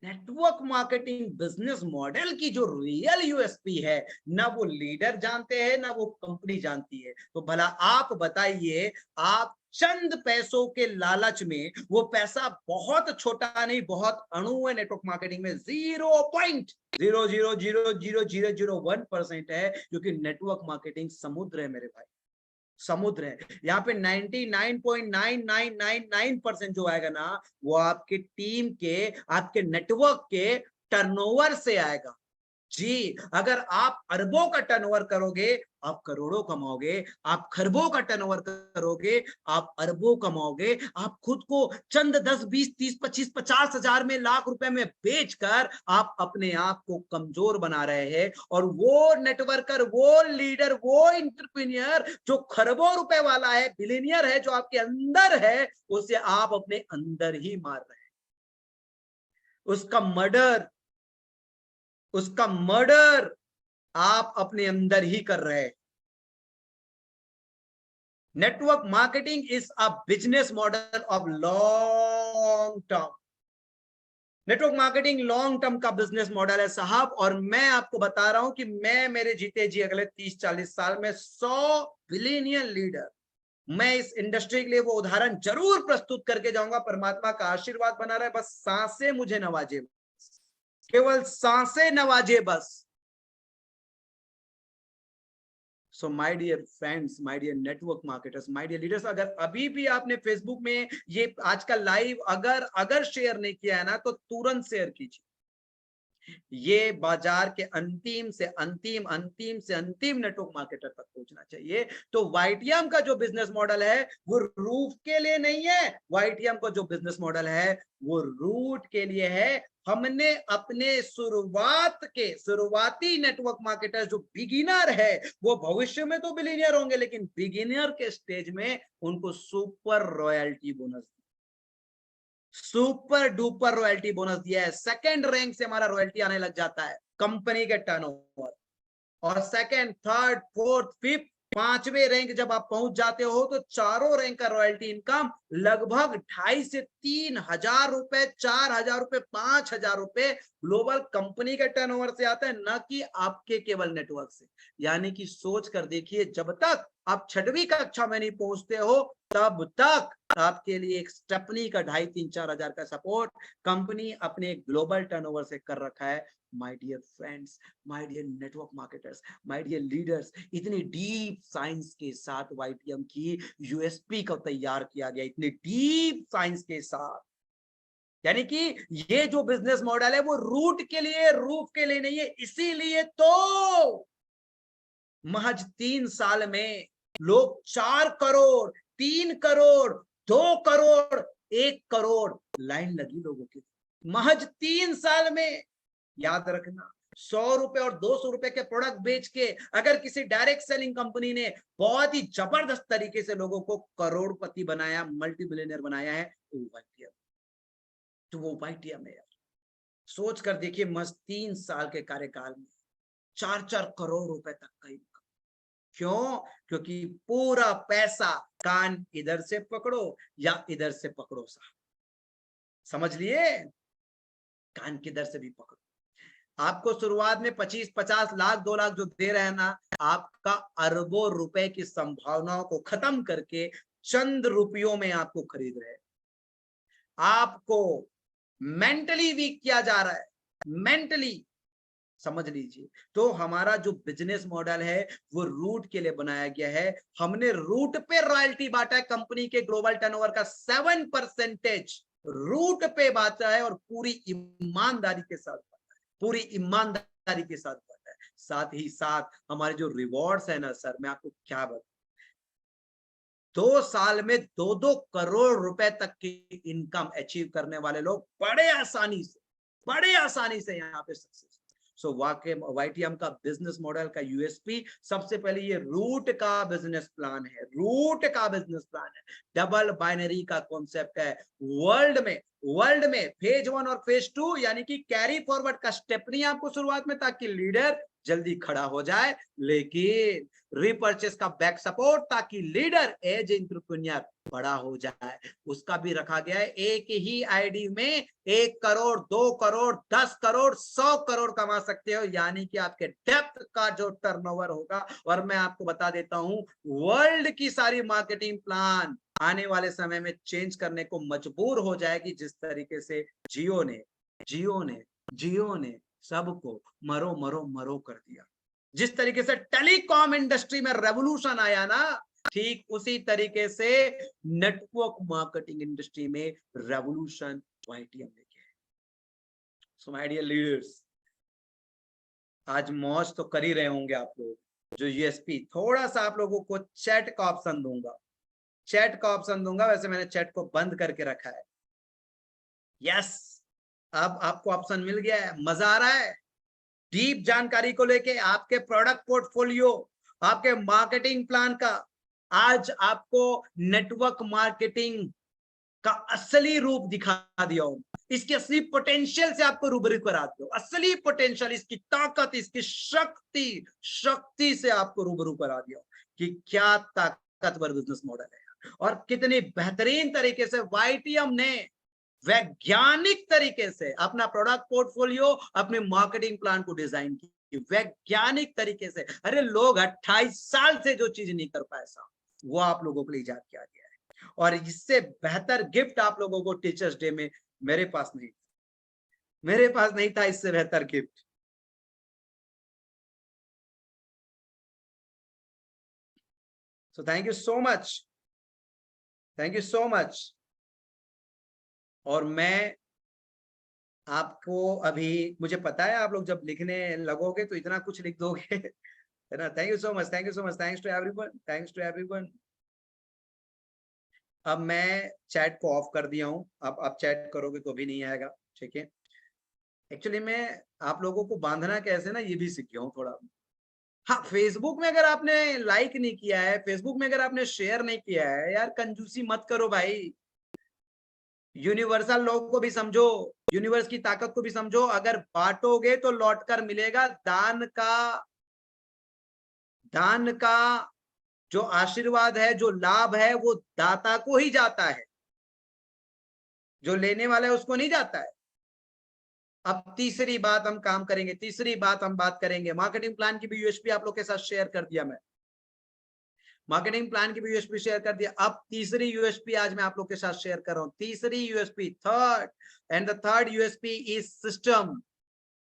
नेटवर्क मार्केटिंग बिजनेस मॉडल की जो रियल यूएसपी है, ना वो लीडर जानते हैं ना वो कंपनी जानती है। तो भला आप बताइए, आप चंद पैसों के लालच में, वो पैसा बहुत छोटा नहीं, बहुत अणु है नेटवर्क मार्केटिंग में, 0.0000001% है, क्योंकि नेटवर्क मार्केटिंग समुद्र है मेरे भाई, समुद्र है। यहाँ पे 99.9999% जो आएगा ना, वो आपके टीम के, आपके नेटवर्क के टर्नओवर से आएगा। जी, अगर आप अरबों का टर्नओवर करोगे आप करोड़ों कमाओगे, आप खरबों का टर्नओवर करोगे आप अरबों कमाओगे। आप खुद को चंद 10 20 30 25 50 हजार में, लाख रुपए में बेचकर आप अपने आप को कमजोर बना रहे हैं, और वो नेटवर्कर, वो लीडर, वो इंटरप्रेन्योर जो खरबों रुपए वाला है, बिलियनियर है, जो आपके अंदर है, उसे आप अपने अंदर ही मार रहे हैं। उसका मर्डर आप अपने अंदर ही कर रहे हैं। Network marketing is a business model of long term. Network marketing long term का बिजनेस मॉडल है साहब, और मैं आपको बता रहा हूं कि मैं मेरे जीते जी अगले 30-40 साल में 100 बिलियनियर लीडर, मैं इस इंडस्ट्री के लिए वो उदाहरण जरूर प्रस्तुत करके जाऊंगा। परमात्मा का आशीर्वाद बना रहे, बस सांसें मुझे नवाजे, केवल सांसें नवाजे बस। So my dear friends, my dear network marketers, my dear leaders, अगर अभी भी आपने फेसबुक में ये आज का लाइव अगर शेयर नहीं किया है ना, तो तुरंत शेयर कीजिए। ये बाजार के अंतिम से अंतिम नेटवर्क मार्केटर तक पहुंचना चाहिए। तो वाईटीएम का जो बिजनेस मॉडल है वो रूफ के लिए नहीं है, वाईटीएम का जो बिजनेस मॉडल है वो रूट के लिए है। हमने अपने शुरुआती नेटवर्क मार्केटर जो बिगिनर है, वो भविष्य में तो बिलियनियर होंगे, लेकिन बिगिनर के स्टेज में उनको super royalty bonus, super duper royalty bonus दिया है। सेकंड रैंक से हमारा रॉयल्टी आने लग जाता है कंपनी के टर्नओवर, और सेकंड, थर्ड, फोर्थ, फिफ्थ, 5वें रैंक जब आप पहुंच जाते हो तो चारों रैंक का रॉयल्टी इनकम लगभग 2.5 से 3 हजार रुपए, 4 हजार रुपए, 5 हजार रुपए ग्लोबल कंपनी के टर्नओवर से आता है, न कि आपके केवल नेटवर्क से। यानी कि सोच कर देखिए, जब तक आप 6वीं कक्षा में नहीं पहुंचते हो तब तक आपके लिए एक स्टेपनी का 2,500-3,000-4,000 का सपोर्ट कंपनी अपने ग्लोबल टर्नओवर से कर रखा है। My dear friends, my dear network marketers, my dear leaders, इतनी डीप साइंस के साथ वाईटीएम की यूएसपी को तैयार किया गया, इतनी डीप साइंस के साथ। यानी कि ये जो बिजनेस मॉडल है वो रूट के लिए, रूफ के लिए नहीं है। इसीलिए तो महज 3 साल में लोग 4 करोड़, 3 करोड़, 2 करोड़, 1 करोड़ लाइन लगी लोगों की, महज 3 साल में। याद रखना, 100 रुपए और 200 रुपए के प्रोडक्ट बेच के अगर किसी डायरेक्ट सेलिंग कंपनी ने बहुत ही जबरदस्त तरीके से लोगों को करोड़पति बनाया, मल्टी बिलियनर बनाया है, तो वो वाईटीएम है यार। सोच कर देखिए, मस्त 3 साल के कार्यकाल में 4-4 करोड़ रुपए तक का इनकम। क्यों? क्योंकि पूरा पैसा कान इधर से पकड़ो या इधर से पकड़ो साहब, समझ लिए? कान किधर से भी पकड़ो। आपको शुरुआत में 25-50 लाख 2 लाख जो दे रहे हैं ना, आपका अरबों रुपए की संभावनाओं को खत्म करके चंद रुपयों में आपको खरीद रहे हैं। आपको मेंटली वीक किया जा रहा है, मेंटली, समझ लीजिए। तो हमारा जो बिजनेस मॉडल है वो रूट के लिए बनाया गया है। हमने रूट पे रॉयल्टी बांटा है, कंपनी के ग्लोबल टर्नओवर का 7% रूट पे बांटा है, और पूरी ईमानदारी के साथ बांटा है, पूरी ईमानदारी के साथ बांटा है। साथ ही साथ हमारे जो रिवॉर्ड्स है ना सर, मैं आपको क्या बताऊं, 2 साल में 2-2 करोड़ रुपए तक की इनकम अचीव करने वाले लोग बड़े आसानी से यहाँ पे सक्सेस। सो वाकई वाईटीएम का बिजनेस मॉडल का यूएसपी, सबसे पहले ये रूट का बिजनेस प्लान है, रूट का बिजनेस प्लान है, डबल बाइनरी का कॉन्सेप्ट है। वर्ल्ड में फेज 1 और फेज 2 यानी कि कैरी फॉरवर्ड का स्टेप नहीं आपको शुरुआत में, ताकि लीडर जल्दी खड़ा हो जाए, लेकिन रिपर्चेस का बैक सपोर्ट, ताकि लीडर एज एंटरप्रेन्योर बड़ा हो जाए, उसका भी रखा गया है। एक ही आईडी में 1 करोड़, 2 करोड़, 10 करोड़, 100 करोड़ कमा सकते हो, यानी कि आपके डेप्थ का जो टर्नओवर होगा। और मैं आपको बता देता हूं, वर्ल्ड की सारी मार्केटिंग प्लान आने वाले समय में चेंज करने को मजबूर हो जाएगी, जिस तरीके से जियो ने सबको मरो मरो मरो कर दिया। जिस तरीके से टेलीकॉम इंडस्ट्री में रेवोल्यूशन आया ना, ठीक उसी तरीके से नेटवर्क मार्केटिंग इंडस्ट्री में रेवोल्यूशन वाईटीएम लेके है। सो माय डियर लीडर्स, आज मौज तो कर ही रहे होंगे आप लोग। जो यूएसपी, थोड़ा सा आप लोगों को चैट का ऑप्शन दूंगा, वैसे मैंने चैट को बंद करके रखा है। यस, अब आपको ऑप्शन मिल गया है, मजा आ रहा है। डीप जानकारी को लेके आपके प्रोडक्ट पोर्टफोलियो, आपके मार्केटिंग प्लान का, आज आपको नेटवर्क मार्केटिंग का असली रूप दिखा दिया हूं। इसके असली पोटेंशियल से आपको रूबरू करा दो, असली पोटेंशियल, इसकी ताकत, इसकी शक्ति से आपको रूबरू करा दिया कि क्या ताकतवर बिजनेस मॉडल है, और कितनी बेहतरीन तरीके से वाईटीएम ने वैज्ञानिक तरीके से अपना प्रोडक्ट पोर्टफोलियो, अपने मार्केटिंग प्लान को डिजाइन की वैज्ञानिक तरीके से। अरे लोग 28 साल से जो चीज नहीं कर पाए साहब, वो आप लोगों के लिए इजाद किया गया है, और इससे बेहतर गिफ्ट आप लोगों को टीचर्स डे में मेरे पास नहीं था इससे बेहतर gift. So thank you so much. और मैं आपको अभी, मुझे पता है आप लोग जब लिखने लगोगे तो इतना कुछ लिख दोगे है ना। Thank you so much, thanks to everyone. अब मैं चैट को ऑफ कर दिया हूं, अब आप चैट करोगे तो भी नहीं आएगा, ठीक है। एक्चुअली मैं आप लोगों को बांधना कैसे ना, ये भी सीख गया हूं थोड़ा। हाँ, फेसबुक में अगर आपने लाइक नहीं किया है, फेसबुक में अगर आपने शेयर नहीं किया है, यार कंजूसी मत करो भाई। यूनिवर्सल लॉ को भी समझो, यूनिवर्स की ताकत को भी समझो। अगर बांटोगे तो लौट कर मिलेगा। दान का जो आशीर्वाद है, जो लाभ है, वो दाता को ही जाता है, जो लेने वाला है उसको नहीं जाता है। अब तीसरी बात हम बात करेंगे, मार्केटिंग प्लान की भी यूएसपी आप लोग के साथ शेयर कर दिया मैं। मार्केटिंग प्लान की भी यूएसपी शेयर कर दिया। अब तीसरी यूएसपी आज मैं आप लोग के साथ शेयर कर रहा हूं, तीसरी USP, third, and the third USP is system.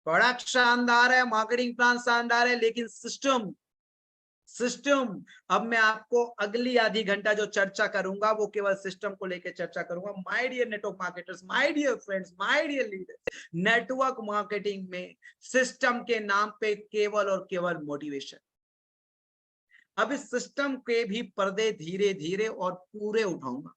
Product शानदार है, मार्केटिंग प्लान शानदार है, लेकिन सिस्टम, सिस्टम, अब मैं आपको अगली आधी घंटा जो चर्चा करूंगा वो केवल सिस्टम को लेकर चर्चा करूंगा। My dear network marketers, my dear friends, my dear leaders, network marketing में सिस्टम के नाम पे केवल और केवल मोटिवेशन। अब इस सिस्टम के भी पर्दे धीरे धीरे और पूरे उठाऊंगा।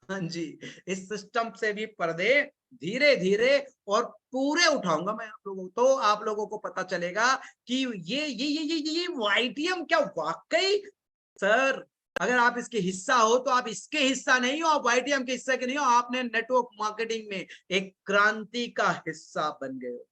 हाँ जी, इस सिस्टम से भी पर्दे धीरे धीरे और पूरे उठाऊंगा मैं आप लोगों को, तो आप लोगों को पता चलेगा कि ये वाईटीएम क्या वाकई, सर अगर आप इसके हिस्सा हो तो आप इसके हिस्सा नहीं हो, आप वाईटीएम के हिस्सा के नहीं हो, आपने नेटवर्क मार्केटिंग में एक क्रांति का हिस्सा बन गए हो,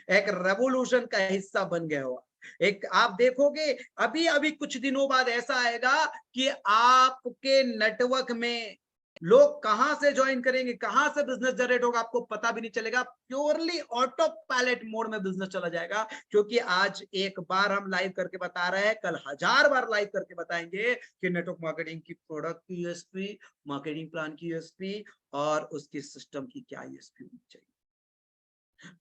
एक रेवोल्यूशन का हिस्सा बन गए हो। एक आप देखोगे अभी अभी कुछ दिनों बाद ऐसा आएगा कि आपके नेटवर्क में लोग कहां से ज्वाइन करेंगे, कहां से बिजनेस जनरेट होगा, आपको पता भी नहीं चलेगा। प्योरली ऑटो पायलट मोड में बिजनेस चला जाएगा, क्योंकि आज एक बार हम लाइव करके बता रहे हैं, कल 1000 बार लाइव करके बताएंगे कि नेटवर्क मार्केटिंग की प्रोडक्ट की यूएसपी, मार्केटिंग प्लान की यूएसपी और उसकी सिस्टम की क्या यूएसपी होनी चाहिए।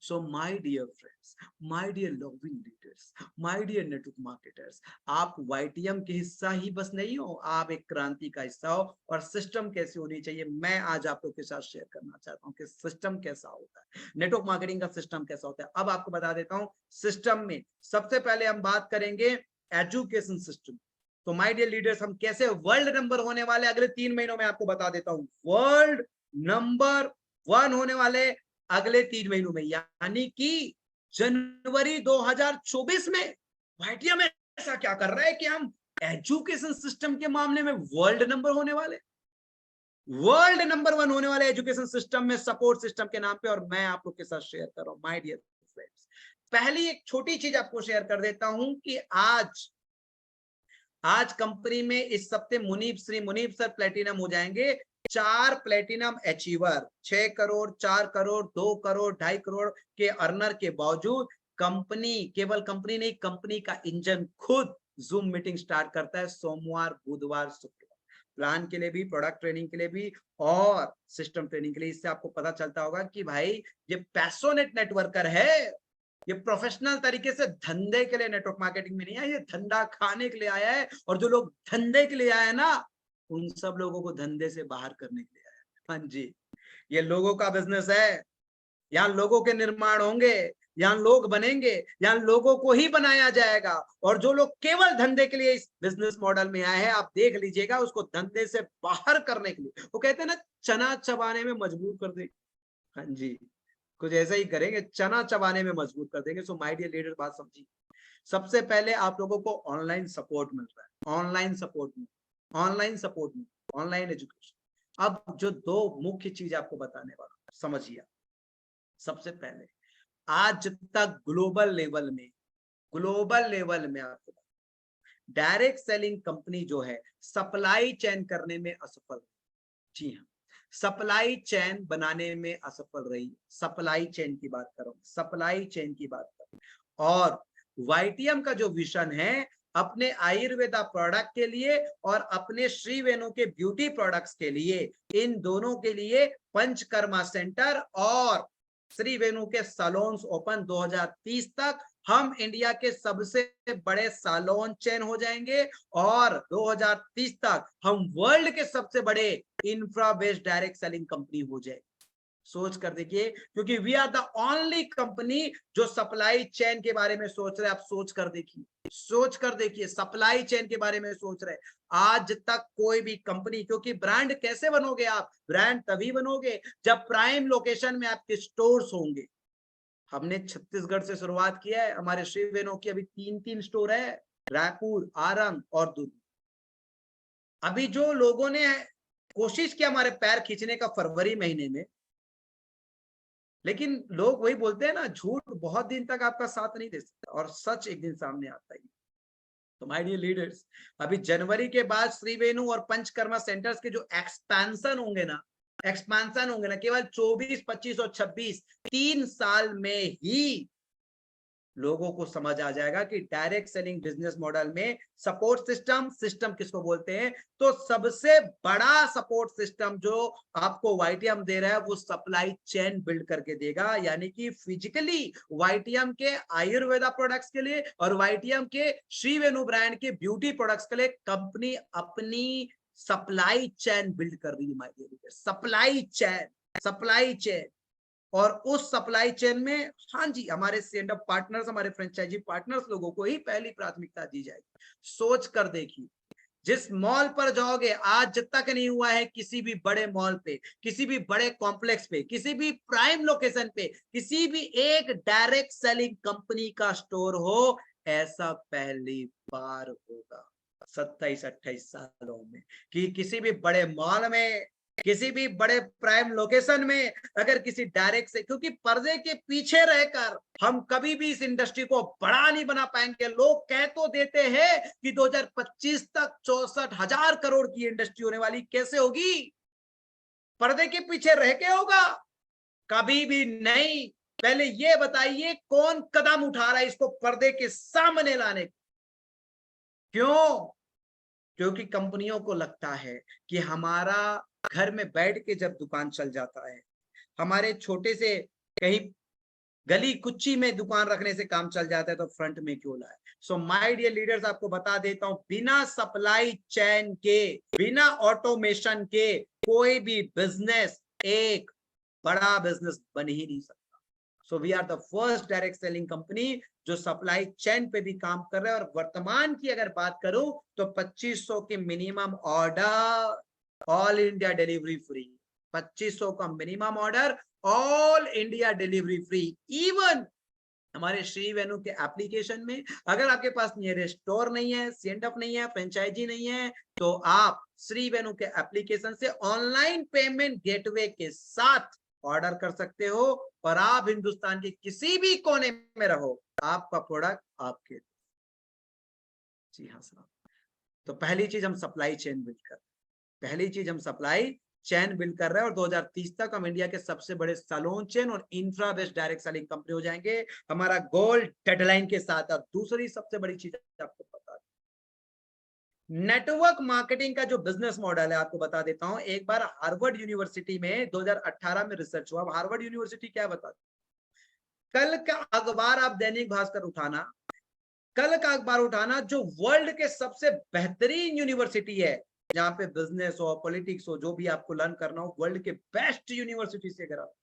So my dear friends, my dear loving leaders, my dear network marketers, आप YTM के हिस्सा ही बस नहीं हो, आप एक क्रांति का हिस्सा हो। और सिस्टम कैसी होनी चाहिए, मैं आज आप लोग के साथ शेयर करना चाहता हूं कि सिस्टम कैसा होता है, नेटवर्क मार्केटिंग का सिस्टम कैसा होता है। अब आपको बता देता हूं, सिस्टम में सबसे पहले हम बात करेंगे एजुकेशन सिस्टम। तो माय डियर लीडर्स, हम कैसे वर्ल्ड नंबर होने वाले अगले 3 महीनों में आपको बता देता हूं, वर्ल्ड नंबर 1 होने वाले अगले 3 महीनों में, यानी कि जनवरी 2024 में। वाईटीएम ऐसा क्या कर रहा है कि हम एजुकेशन सिस्टम के मामले में वर्ल्ड नंबर होने वाले, वर्ल्ड नंबर 1 होने वाले एजुकेशन सिस्टम में, सपोर्ट सिस्टम के नाम पे। और मैं आप लोग के साथ शेयर कर रहा हूं माय डियर फ्रेंड्स। पहली एक छोटी चीज आपको शेयर कर देता हूं कि आज कंपनी में इस हफ्ते मुनीब, श्री मुनीब सर प्लेटिनम हो जाएंगे। 4 प्लेटिनम अचीवर, 6 करोड़, 4 करोड़, 2 करोड़, 2.5 करोड़ के अर्नर के बावजूद कंपनी, केवल कंपनी नहीं, कंपनी का इंजन खुद जूम मीटिंग स्टार्ट करता है सोमवार, बुधवार, शुक्रवार, प्लान के लिए भी, प्रोडक्ट ट्रेनिंग के लिए भी और सिस्टम ट्रेनिंग के लिए। इससे आपको पता चलता होगा कि भाई ये पैशनेट नेटवर्कर है, ये प्रोफेशनल तरीके से धंधे के लिए नेटवर्क मार्केटिंग में नहीं आया, ये धंधा खाने के लिए आया है। और जो लोग धंधे के लिए आए ना, उन सब लोगों को धंधे से बाहर करने के लिए आया। हाँ जी, ये लोगों का बिजनेस है, यहाँ लोगों के निर्माण होंगे, यहाँ लोग बनेंगे, यहाँ लोगों को ही बनाया जाएगा। और जो लोग केवल धंधे के लिए इस बिजनेस मॉडल में आए हैं, आप देख लीजिएगा, उसको धंधे से बाहर करने के लिए, वो कहते हैं ना, चना चबाने में मजबूर कर देंगे। हाँ जी, कुछ ऐसा ही करेंगे, चना चबाने में मजबूर कर देंगे। सो माय डियर लीडर, बात समझिए। सबसे पहले आप लोगों को ऑनलाइन सपोर्ट मिल रहा है, ऑनलाइन सपोर्ट में, ऑनलाइन सपोर्ट में, ऑनलाइन एजुकेशन। अब जो 2 मुख्य चीज आपको बताने वाला हूं, समझिए। सबसे पहले, आज तक ग्लोबल लेवल में, ग्लोबल लेवल में आपको डायरेक्ट सेलिंग कंपनी जो है, सप्लाई चेन करने में असफल। जी हाँ, सप्लाई चेन बनाने में असफल रही। सप्लाई चेन की बात कर रहा हूं, सप्लाई चेन की बात कर रहा हूं। और वाईटीएम का जो विजन है, अपने आयुर्वेदा प्रोडक्ट के लिए और अपने श्री वेणु के ब्यूटी प्रोडक्ट्स के लिए, इन दोनों के लिए पंचकर्मा सेंटर और श्री वेणु के सैलून्स ओपन 2030 तक। हम इंडिया के सबसे बड़े सैलून चेन हो जाएंगे और 2030 तक हम वर्ल्ड के सबसे बड़े infra based direct selling company हो जाए। सोच कर देखिए, क्योंकि we are the only company जो सप्लाई चेन के बारे में सोच रहे हैं। आप सोच कर देखिए, सोच कर देखिए, सप्लाई चेन के बारे में सोच रहे हैं। आज तक कोई भी कंपनी, क्योंकि ब्रांड कैसे बनोगे आप, ब्रांड तभी बनोगे जब प्राइम लोकेशन में आपके स्टोर्स होंगे। हमने छत्तीसगढ़ से शुरुआत किया है, हमारे श्री वेणु की अभी 3 स्टोर है, रायपुर, आरंग और दुर्ग। अभी जो लोगों ने कोशिश किया हमारे पैर खींचने का फरवरी महीने में, लेकिन लोग वही बोलते हैं ना, झूठ बहुत दिन तक आपका साथ नहीं दे सकता और सच एक दिन सामने आता ही। तो माय डियर लीडर्स, अभी जनवरी के बाद श्री वेणु और पंचकर्मा सेंटर्स के जो एक्सपेंशन होंगे ना, एक्सपेंशन होंगे ना, केवल 24, 25 और 26, 3 साल में ही लोगों को समझ आ जाएगा कि डायरेक्ट सेलिंग बिजनेस मॉडल में सपोर्ट सिस्टम किसको बोलते हैं, तो सबसे बड़ा सपोर्ट सिस्टम जो आपको वाईटीएम दे रहा है वो सप्लाई चेन बिल्ड करके देगा। यानी कि फिजिकली वाईटीएम के आयुर्वेदा प्रोडक्ट्स के लिए और वाईटीएम के श्री वेणु ब्रांड के ब्यूटी प्रोडक्ट्स के लिए कंपनी अपनी सप्लाई चेन बिल्ड कर रही है। माय डियर, सप्लाई चेन और उस सप्लाई चेन में हाँ जी हमारे सेंड अप पार्टनर्स, हमारे फ्रेंचाइजी पार्टनर्स लोगों को ही पहली प्राथमिकता दी जाएगी। सोच कर देखिए, जिस मॉल पर जाओगे, आज तक नहीं हुआ है किसी भी बड़े मॉल पे, किसी भी बड़े कॉम्प्लेक्स पे, किसी भी प्राइम लोकेशन पे, किसी भी एक डायरेक्ट सेलिंग कंपनी का स्टोर हो, ऐसा पहली बार होगा 27-28 सालों में कि किसी भी बड़े मॉल में, किसी भी बड़े प्राइम लोकेशन में अगर किसी डायरेक्ट से, क्योंकि पर्दे के पीछे रहकर हम कभी भी इस इंडस्ट्री को बड़ा नहीं बना पाएंगे। लोग कह तो देते हैं कि 2025 तक 64,000 करोड़ की इंडस्ट्री होने वाली, कैसे होगी? पर्दे के पीछे रह के होगा? कभी भी नहीं। पहले ये बताइए कौन कदम उठा रहा है इसको पर्दे के सामने लाने? क्यों? क्योंकि कंपनियों को लगता है कि हमारा घर में बैठ के जब दुकान चल जाता है, हमारे छोटे से कहीं गली कुच्ची में दुकान रखने से काम चल जाता है, तो फ्रंट में क्यों लाए? सो माय डियर लीडर्स, आपको बता देता हूं, बिना सप्लाई चेन के, बिना ऑटोमेशन के कोई भी बिजनेस एक बड़ा बिजनेस बन ही नहीं सकता। So we are the first direct selling company जो सप्लाई चेन पे भी काम कर रहे हैं। और वर्तमान की अगर बात करूं तो 2500 के minimum order, all India delivery free. 2500 का minimum order, all India delivery free. Even हमारे श्री वेणु के एप्लीकेशन में अगर आपके पास नियरेस्ट स्टोर नहीं है, सेंड अप नहीं है, फ्रेंचाइजी नहीं है, तो आप श्री वेणु के एप्लीकेशन से ऑनलाइन पेमेंट गेटवे के साथ ऑर्डर कर सकते हो और आप हिंदुस्तान के किसी भी कोने में रहो, आपका प्रोडक्ट आपके। जी हाँ साहब। तो पहली चीज हम सप्लाई चेन बिल्ड कर, पहली चीज हम सप्लाई चेन बिल्ड कर रहे हैं और 2030 तक हम इंडिया के सबसे बड़े सैलून चेन और infra based direct selling company हो जाएंगे, हमारा गोल डेडलाइन के साथ। और दूसरी सबसे बड़ी चीज आपको बता दें, नेटवर्क मार्केटिंग का जो बिजनेस मॉडल है आपको बता देता हूं। एक बार हार्वर्ड यूनिवर्सिटी में 2018 में रिसर्च हुआ। हार्वर्ड यूनिवर्सिटी क्या बता, कल का अखबार आप दैनिक भास्कर उठाना, कल का अखबार उठाना, जो वर्ल्ड के सबसे बेहतरीन यूनिवर्सिटी है जहां पे बिजनेस हो, पॉलिटिक्स हो, जो भी आपको लर्न करना हो, वर्ल्ड के बेस्ट यूनिवर्सिटी से, अगर आप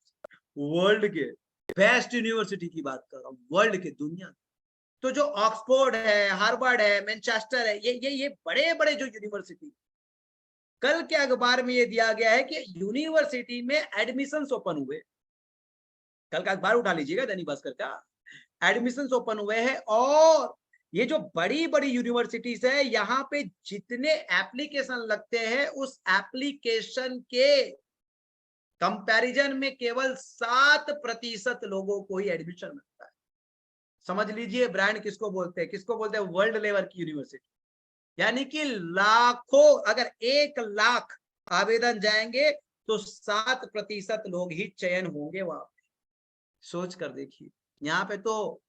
वर्ल्ड के बेस्ट यूनिवर्सिटी की बात कर रहा हूं, वर्ल्ड के, दुनिया, तो जो ऑक्सफोर्ड है, हार्वर्ड है, मैनचेस्टर है, ये बड़े बड़े जो यूनिवर्सिटी, कल के अखबार में ये दिया गया है कि यूनिवर्सिटी में एडमिशन ओपन हुए। कल का अखबार उठा लीजिएगा दैनिक भास्कर का, एडमिशन ओपन हुए हैं। और ये जो बड़ी बड़ी यूनिवर्सिटीज है, यहाँ पे जितने एप्लीकेशन लगते हैं उस एप्लीकेशन के कंपैरिजन में केवल 7% लोगों को ही एडमिशन मिलता है। समझ लीजिए ब्रांड किसको बोलते हैं, किसको बोलते हैं? वर्ल्ड लेवल की यूनिवर्सिटी। यानी कि लाखों, अगर 1 लाख आवेदन जाएंगे तो 7% लोग ही चयन होंगे वहां पे। सोच कर देखिए, यहाँ पे तो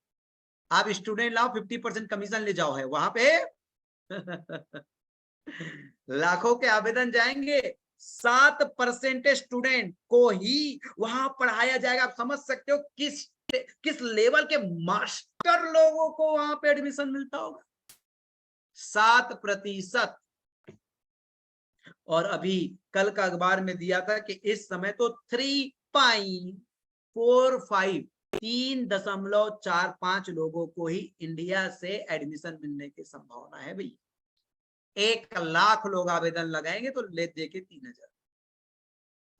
आप स्टूडेंट लाओ, 50% कमीशन ले जाओ, है वहां पे लाखों के आवेदन जाएंगे, 7% स्टूडेंट को ही वहां पढ़ाया जाएगा। आप समझ सकते हो किस किस लेवल के मास्टर लोगों को वहां पे एडमिशन मिलता होगा, 7%। और अभी कल का अखबार में दिया था कि इस समय तो 3.45 लोगों को ही इंडिया से एडमिशन मिलने की संभावना है भैया। 1 लाख लोग आवेदन लगाएंगे तो ले दे के 3,000।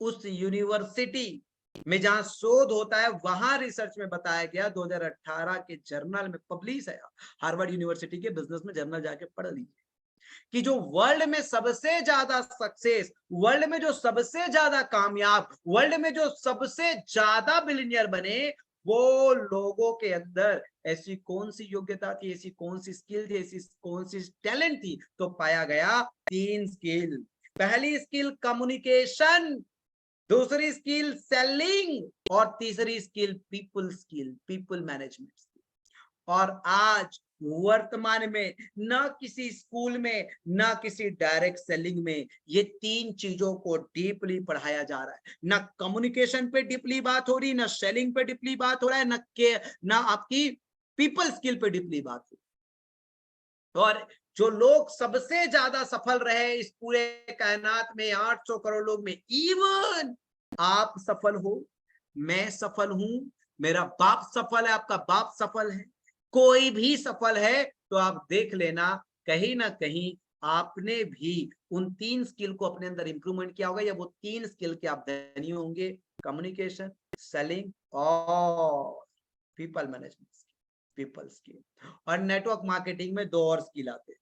उस यूनिवर्सिटी में जहां शोध होता है, वहां रिसर्च में बताया गया, 2018 के जर्नल में पब्लिश है, हार्वर्ड यूनिवर्सिटी के बिजनेस में जर्नल जाके पढ़ लीजिए, कि जो वर्ल्ड में सबसे ज्यादा सक्सेस, वर्ल्ड में जो सबसे ज्यादा कामयाब, वर्ल्ड में जो सबसे ज्यादा बिलियनियर बने, वो लोगों के अंदर ऐसी कौन सी योग्यता थी, ऐसी कौन सी स्किल थी, ऐसी कौन सी टैलेंट थी? तो पाया गया 3 स्किल। पहली स्किल कम्युनिकेशन, दूसरी स्किल सेलिंग और तीसरी स्किल पीपल मैनेजमेंट। और आज वर्तमान में न किसी स्कूल में न किसी डायरेक्ट सेलिंग में ये तीन चीजों को डीपली पढ़ाया जा रहा है। न कम्युनिकेशन पे डीपली बात हो रही, न सेलिंग पे डीपली बात हो रहा है, न आपकी पीपल स्किल पे डीपली बात हो रही। और जो लोग सबसे ज्यादा सफल रहे इस पूरे कायनात में, 800 करोड़ लोग में, इवन आप सफल हो, मैं सफल हूं, मेरा बाप सफल है, आपका बाप सफल है, कोई भी सफल है, तो आप देख लेना कहीं ना कहीं आपने भी उन तीन स्किल को अपने अंदर इंप्रूवमेंट किया होगा, या वो तीन स्किल के आप धनी होंगे, कम्युनिकेशन, सेलिंग और पीपल मैनेजमेंट, पीपल स्किल। और नेटवर्क मार्केटिंग में दो और स्किल आते हैं,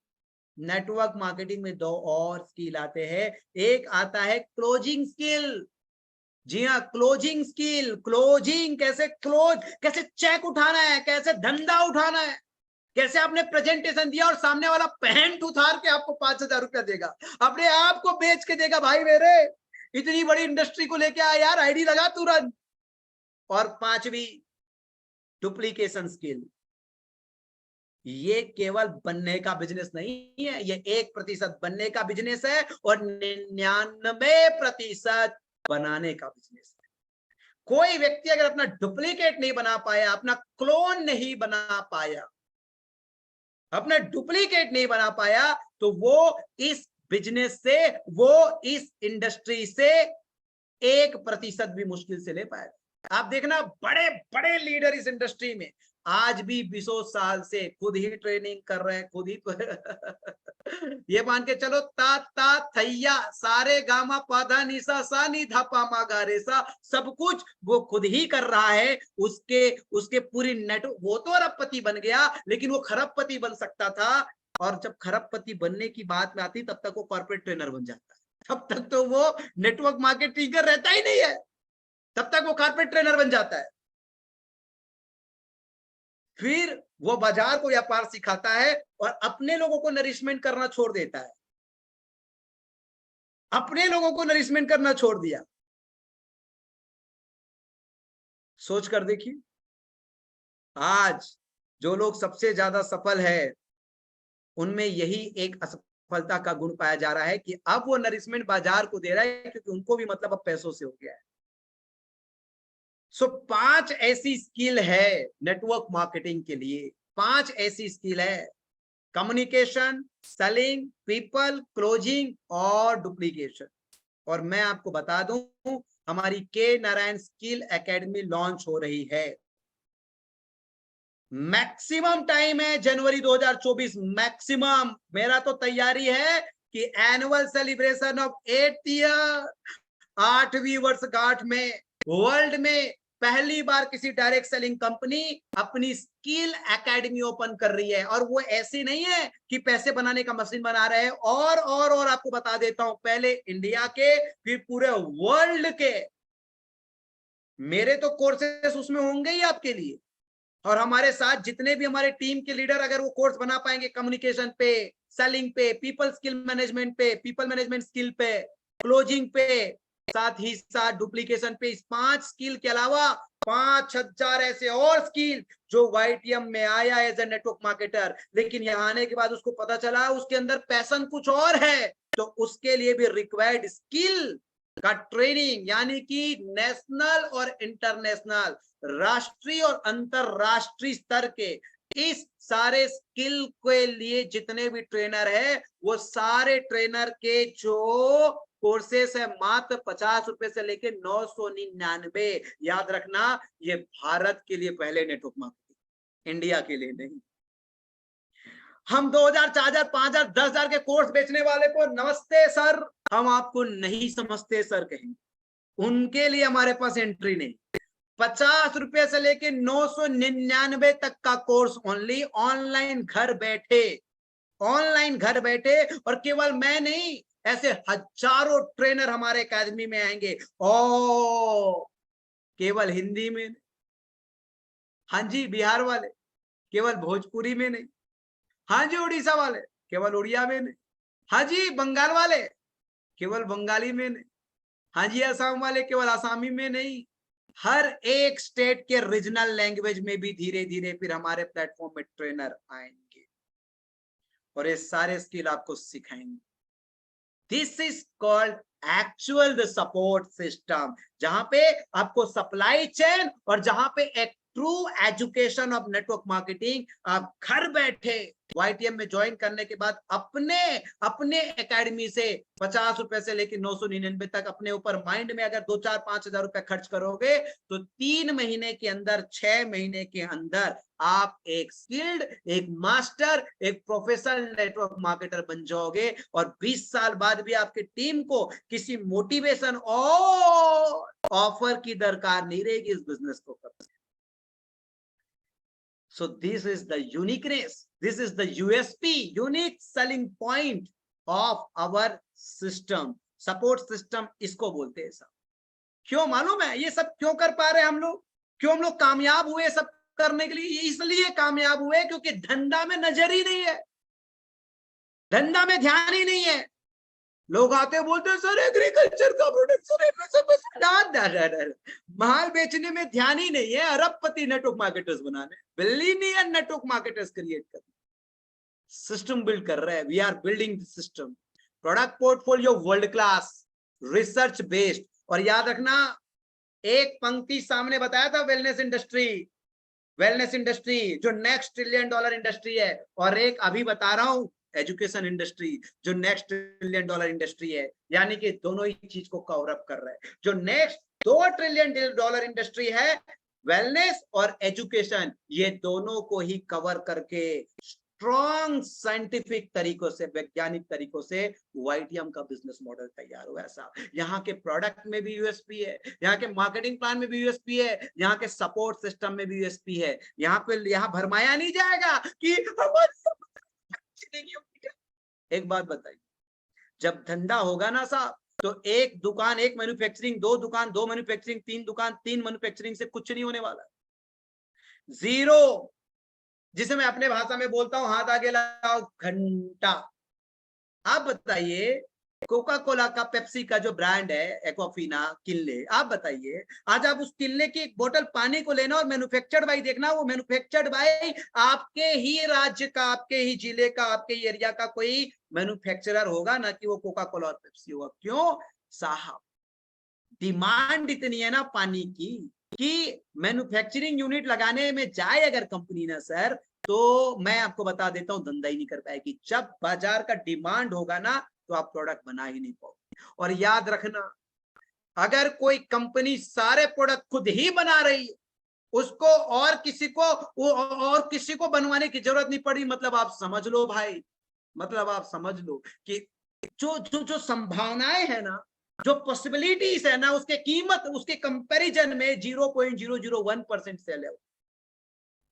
नेटवर्क मार्केटिंग में दो और स्किल आते हैं। एक आता है क्लोजिंग स्किल। जी हाँ, क्लोजिंग स्किल। क्लोजिंग, कैसे चेक उठाना है, कैसे धंधा उठाना है, कैसे आपने प्रेजेंटेशन दिया और सामने वाला पैंट उतार के आपको 5,000 रुपया देगा, अपने आप को बेच के देगा, भाई मेरे इतनी बड़ी इंडस्ट्री को लेके आया यार, आईडी लगा तुरंत। और पांचवी, डुप्लीकेशन स्किल। ये केवल बनने का बिजनेस नहीं है, ये 1% बनने का बिजनेस है और 99% बनाने का बिजनेस है। कोई व्यक्ति अगर अपना डुप्लीकेट नहीं बना पाया, अपना क्लोन नहीं बना पाया, अपना डुप्लीकेट नहीं बना पाया, तो वो इस बिजनेस से, वो इस इंडस्ट्री से 1% भी मुश्किल से ले पाएगा। आप देखना बड़े बड़े लीडर इस इंडस्ट्री में आज भी 20 साल से खुद ही ट्रेनिंग कर रहे हैं, खुद ही ये मान के चलो, ता ता थैया सारे गामा पाधा निसा सा नी धा पा मा गा रे सा, सब कुछ वो खुद ही कर रहा है। उसके पूरी नेट, वो तो अरबपति बन गया, लेकिन वो खरबपति बन सकता था। और जब खरबपति बनने की बात में आती, तब तक वो कॉर्पोरेट ट्रेनर बन जाता है, तब तक तो वो नेटवर्क मार्केटिंग रहता ही नहीं है, तब तक वो कॉर्पोरेट ट्रेनर बन जाता है। फिर वो बाजार को व्यापार सिखाता है और अपने लोगों को नरिशमेंट करना छोड़ देता है, अपने लोगों को नरिशमेंट करना छोड़ दिया। सोच कर देखिए, आज जो लोग सबसे ज्यादा सफल है, उनमें यही एक असफलता का गुण पाया जा रहा है कि अब वो नरिशमेंट बाजार को दे रहा है, क्योंकि उनको भी मतलब अब पैसों से हो गया है। सो 5 ऐसी स्किल है नेटवर्क मार्केटिंग के लिए, 5 ऐसी स्किल है, कम्युनिकेशन, सेलिंग, पीपल, क्लोजिंग और डुप्लीकेशन। और मैं आपको बता दूं, हमारी के नारायण स्किल एकेडमी लॉन्च हो रही है। मैक्सिमम टाइम है जनवरी 2024, मैक्सिमम। मेरा तो तैयारी है कि annual celebration of 8th year, 8वीं वर्षगांठ में वर्ल्ड में पहली बार किसी डायरेक्ट सेलिंग कंपनी अपनी स्किल एकेडमी ओपन कर रही है। और वो ऐसी नहीं है कि पैसे बनाने का मशीन बना रहे हैं, और आपको बता देता हूं, पहले इंडिया के फिर पूरे वर्ल्ड के मेरे तो कोर्सेस उसमें होंगे ही आपके लिए। और हमारे साथ जितने भी हमारे टीम के लीडर अगर वो कोर्स बना पाएंगे कम्युनिकेशन पे, सेलिंग पे, पीपल स्किल मैनेजमेंट पे, पीपल मैनेजमेंट स्किल पे, क्लोजिंग पे, साथ ही साथ डुप्लीकेशन पे, इस 5 स्किल के अलावा 5,000 ऐसे और स्किल जो वाईटीएम में आया एज ए नेटवर्क मार्केटर, लेकिन यहाँ आने के बाद उसको पता चला उसके अंदर पैशन कुछ और है, तो उसके लिए भी रिक्वायर्ड स्किल का ट्रेनिंग, यानी कि नेशनल और इंटरनेशनल, राष्ट्रीय और अंतरराष्ट्रीय स्तर के इस सारे स्किल के लिए जितने भी ट्रेनर है, वो सारे ट्रेनर के जो कोर्सेस है मात्र 50 रुपए से लेके 999। याद रखना, ये भारत के लिए पहले नेटवर्क मार्केटिंग, इंडिया के लिए नहीं। हम 2,000, 4,000, 5,000, 10,000 के कोर्स बेचने वाले को नमस्ते सर, हम आपको नहीं समझते सर कहेंगे, उनके लिए हमारे पास एंट्री नहीं। 50 रुपए से लेके 999 तक का कोर्स ओनली, ऑनलाइन घर बैठे, ऑनलाइन घर बैठे। और केवल मैं नहीं, ऐसे हजारों ट्रेनर हमारे एकेडमी में आएंगे, और केवल हिंदी में, हाँ जी बिहार वाले, केवल भोजपुरी में नहीं, हाँ जी उड़ीसा वाले, केवल उड़िया में नहीं, हाँ जी बंगाल वाले, केवल बंगाली में नहीं, हाँ जी असम वाले, केवल आसामी में नहीं, हर एक स्टेट के रीजनल लैंग्वेज में भी धीरे धीरे फिर हमारे प्लेटफॉर्म में ट्रेनर आएंगे और ये सारे स्किल आपको सिखाएंगे। This is called actual the support system, जहां पे आपको सप्लाई चेन और जहां पे एक true education of network marketing आप घर बैठे YTM में ज्वाइन करने के बाद अपने अपने एकेडमी से 50 रुपए से लेकर 999 तक अपने ऊपर माइंड में अगर 2-4-5 हजार रुपए खर्च करोगे तो 3 महीने के अंदर 6 महीने के अंदर आप एक स्किल्ड, एक मास्टर, एक प्रोफेशनल नेटवर्क मार्केटर बन जाओगे और 20 साल बाद भी आपकी टीम को किसी मोटिवेशन और ऑफर की दरकार नहीं रहेगी इस बिजनेस को करने। So this is the uniqueness, this is the USP, unique selling point of our system, support system इसको बोलते हैं सब। क्यों मालूम है ये सब क्यों कर पा रहे हैं हम लोग, क्यों हम लोग कामयाब हुए सब करने के लिए? इसलिए कामयाब हुए क्योंकि धंधा में नजर ही नहीं है, धंधा में ध्यान ही नहीं है। लोग आते बोलते हैं सर एग्रीकल्चर का प्रोडक्ट, माल बेचने में ध्यान ही नहीं है, अरबपति नेटवर्क मार्केटर्स बनाने, बिलियनियर नेटवर्क मार्केटर्स क्रिएट करने, सिस्टम बिल्ड कर रहे हैं। We are building the system, product portfolio world class, research based. और याद रखना एक पंक्ति सामने बताया था वेलनेस इंडस्ट्री, वेलनेस इंडस्ट्री जो नेक्स्ट $1 ट्रिलियन इंडस्ट्री है, और एक अभी बता रहा हूं एजुकेशन इंडस्ट्री जो नेक्स्ट $1 ट्रिलियन इंडस्ट्री है। यानी कि दोनों ही चीज को कवर अप कर रहा है। जो नेक्स्ट $2 ट्रिलियन इंडस्ट्री है वेलनेस और एजुकेशन, ये दोनों को ही कवर करके स्ट्रॉन्ग साइंटिफिक तरीकों से, वैज्ञानिक तरीकों से YTM का बिजनेस मॉडल तैयार हुआ। ऐसा यहाँ के प्रोडक्ट में भी USP है, यहाँ के मार्केटिंग प्लान में भी USP है, यहाँ के सपोर्ट सिस्टम में भी USP है। यहाँ पे यहाँ भरमाया नहीं जाएगा कि हमारे एक बात बताइए, जब धंधा होगा ना साहब तो एक दुकान एक मैन्युफैक्चरिंग, 2 दुकान 2 मैन्युफैक्चरिंग, 3 दुकान 3 मैन्युफैक्चरिंग से कुछ नहीं होने वाला। जीरो, जिसे मैं अपने भाषा में बोलता हूं हाथ आगे लगाओ घंटा। आप बताइए कोका कोला का, पेप्सी का जो ब्रांड है एक्वाफिना, किनले, आप बताइए आज आप उस किनले की एक बोतल पानी को लेना और मैन्युफैक्चर्ड बाय देखना, वो मैन्युफैक्चर्ड बाय आपके ही राज्य का, आपके ही जिले का, आपके ही एरिया का कोई मैन्युफैक्चरर होगा ना कि वो कोका कोला और पेप्सी होगा। क्यों साहब? डिमांड इतनी है ना पानी की कि मैन्युफैक्चरिंग यूनिट लगाने में जाए अगर कंपनी ना सर, तो मैं आपको बता देता हूं धंधा ही नहीं कर पाएगी। जब बाजार का डिमांड होगा ना तो आप प्रोडक्ट बना ही नहीं पाओगे। और याद रखना अगर कोई कंपनी सारे प्रोडक्ट खुद ही बना रही है, उसको और किसी को बनवाने की जरूरत नहीं पड़ी, मतलब आप समझ लो भाई, मतलब आप समझ लो कि जो जो जो संभावनाएं है ना, जो पॉसिबिलिटीज है ना, उसके कीमत उसके कंपैरिजन में 0.001% सेल है।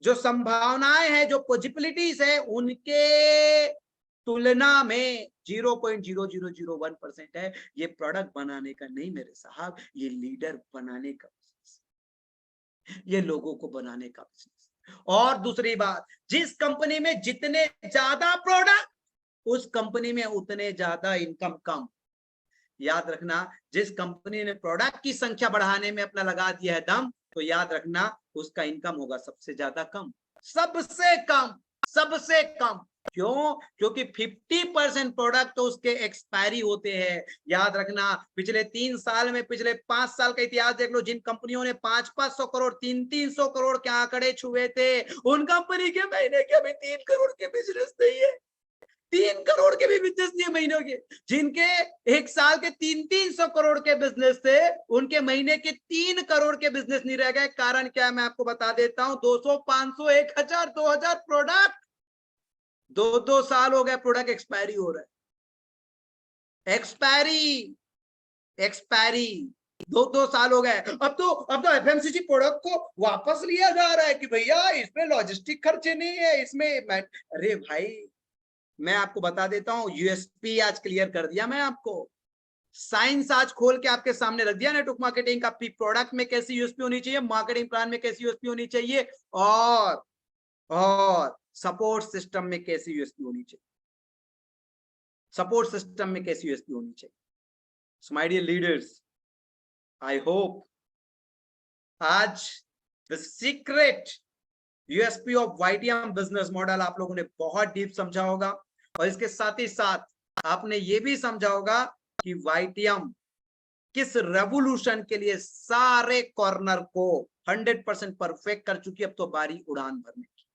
जो संभावनाएं है, जो पॉसिबिलिटीज है, उनके तुलना में 0.0001% है। ये प्रोडक्ट बनाने का नहीं मेरे साहब, ये लीडर बनाने का बिजनेस, ये लोगों को बनाने का बिजनेस। और दूसरी बात, जिस कंपनी में जितने ज्यादा प्रोडक्ट उस कंपनी में उतने ज्यादा इनकम कम। याद रखना जिस कंपनी ने प्रोडक्ट की संख्या बढ़ाने में अपना लगा दिया है दम, तो याद रखना उसका इनकम होगा सबसे ज्यादा कम, सबसे कम, सबसे कम। क्यों? क्योंकि 50% प्रोडक्ट तो उसके एक्सपायरी होते हैं। याद रखना पिछले 3 साल में, पिछले 5 साल का इतिहास देख लो, जिन कंपनियों ने 500-500 करोड़ 300-300 करोड़ के आंकड़े छुए थे, उन कंपनी के महीने के अभी 3 करोड़ के बिजनेस नहीं है, 3 करोड़ के भी बिजनेस नहीं है महीनों के। जिनके एक साल के 300-300 करोड़ के बिजनेस थे, उनके महीने के 3 करोड़ के बिजनेस नहीं रह गए। कारण क्या है मैं आपको बता देता हूं, 200, 500, 1000, 2000 प्रोडक्ट, 2-2 साल हो गए प्रोडक्ट एक्सपायरी हो रहा है, एक्सपायरी एक्सपायरी 2-2 साल हो गए। अब तो FMCG प्रोडक्ट को वापस लिया जा रहा है कि भैया इसमें लॉजिस्टिक खर्चे नहीं है, इसमें अरे भाई मैं आपको बता देता हूं, USP आज क्लियर कर दिया मैं आपको, साइंस आज खोल के आपके सामने रख दिया नेटवर्क मार्केटिंग का। प्रोडक्ट में कैसी USP होनी चाहिए, मार्केटिंग प्लान में कैसी USP होनी चाहिए, और सपोर्ट सिस्टम में कैसी USP होनी चाहिए, सपोर्ट सिस्टम में कैसी USP होनी चाहिए। So my dear leaders, I hope आज the secret USP of YTM business model आप लोगों ने बहुत डीप समझा होगा, और इसके साथ ही साथ आपने ये भी समझा होगा कि वाईटीएम किस रेवोल्यूशन के लिए सारे कॉर्नर को 100% परफेक्ट कर चुकी है। अब तो बारी उड़ान भरने की।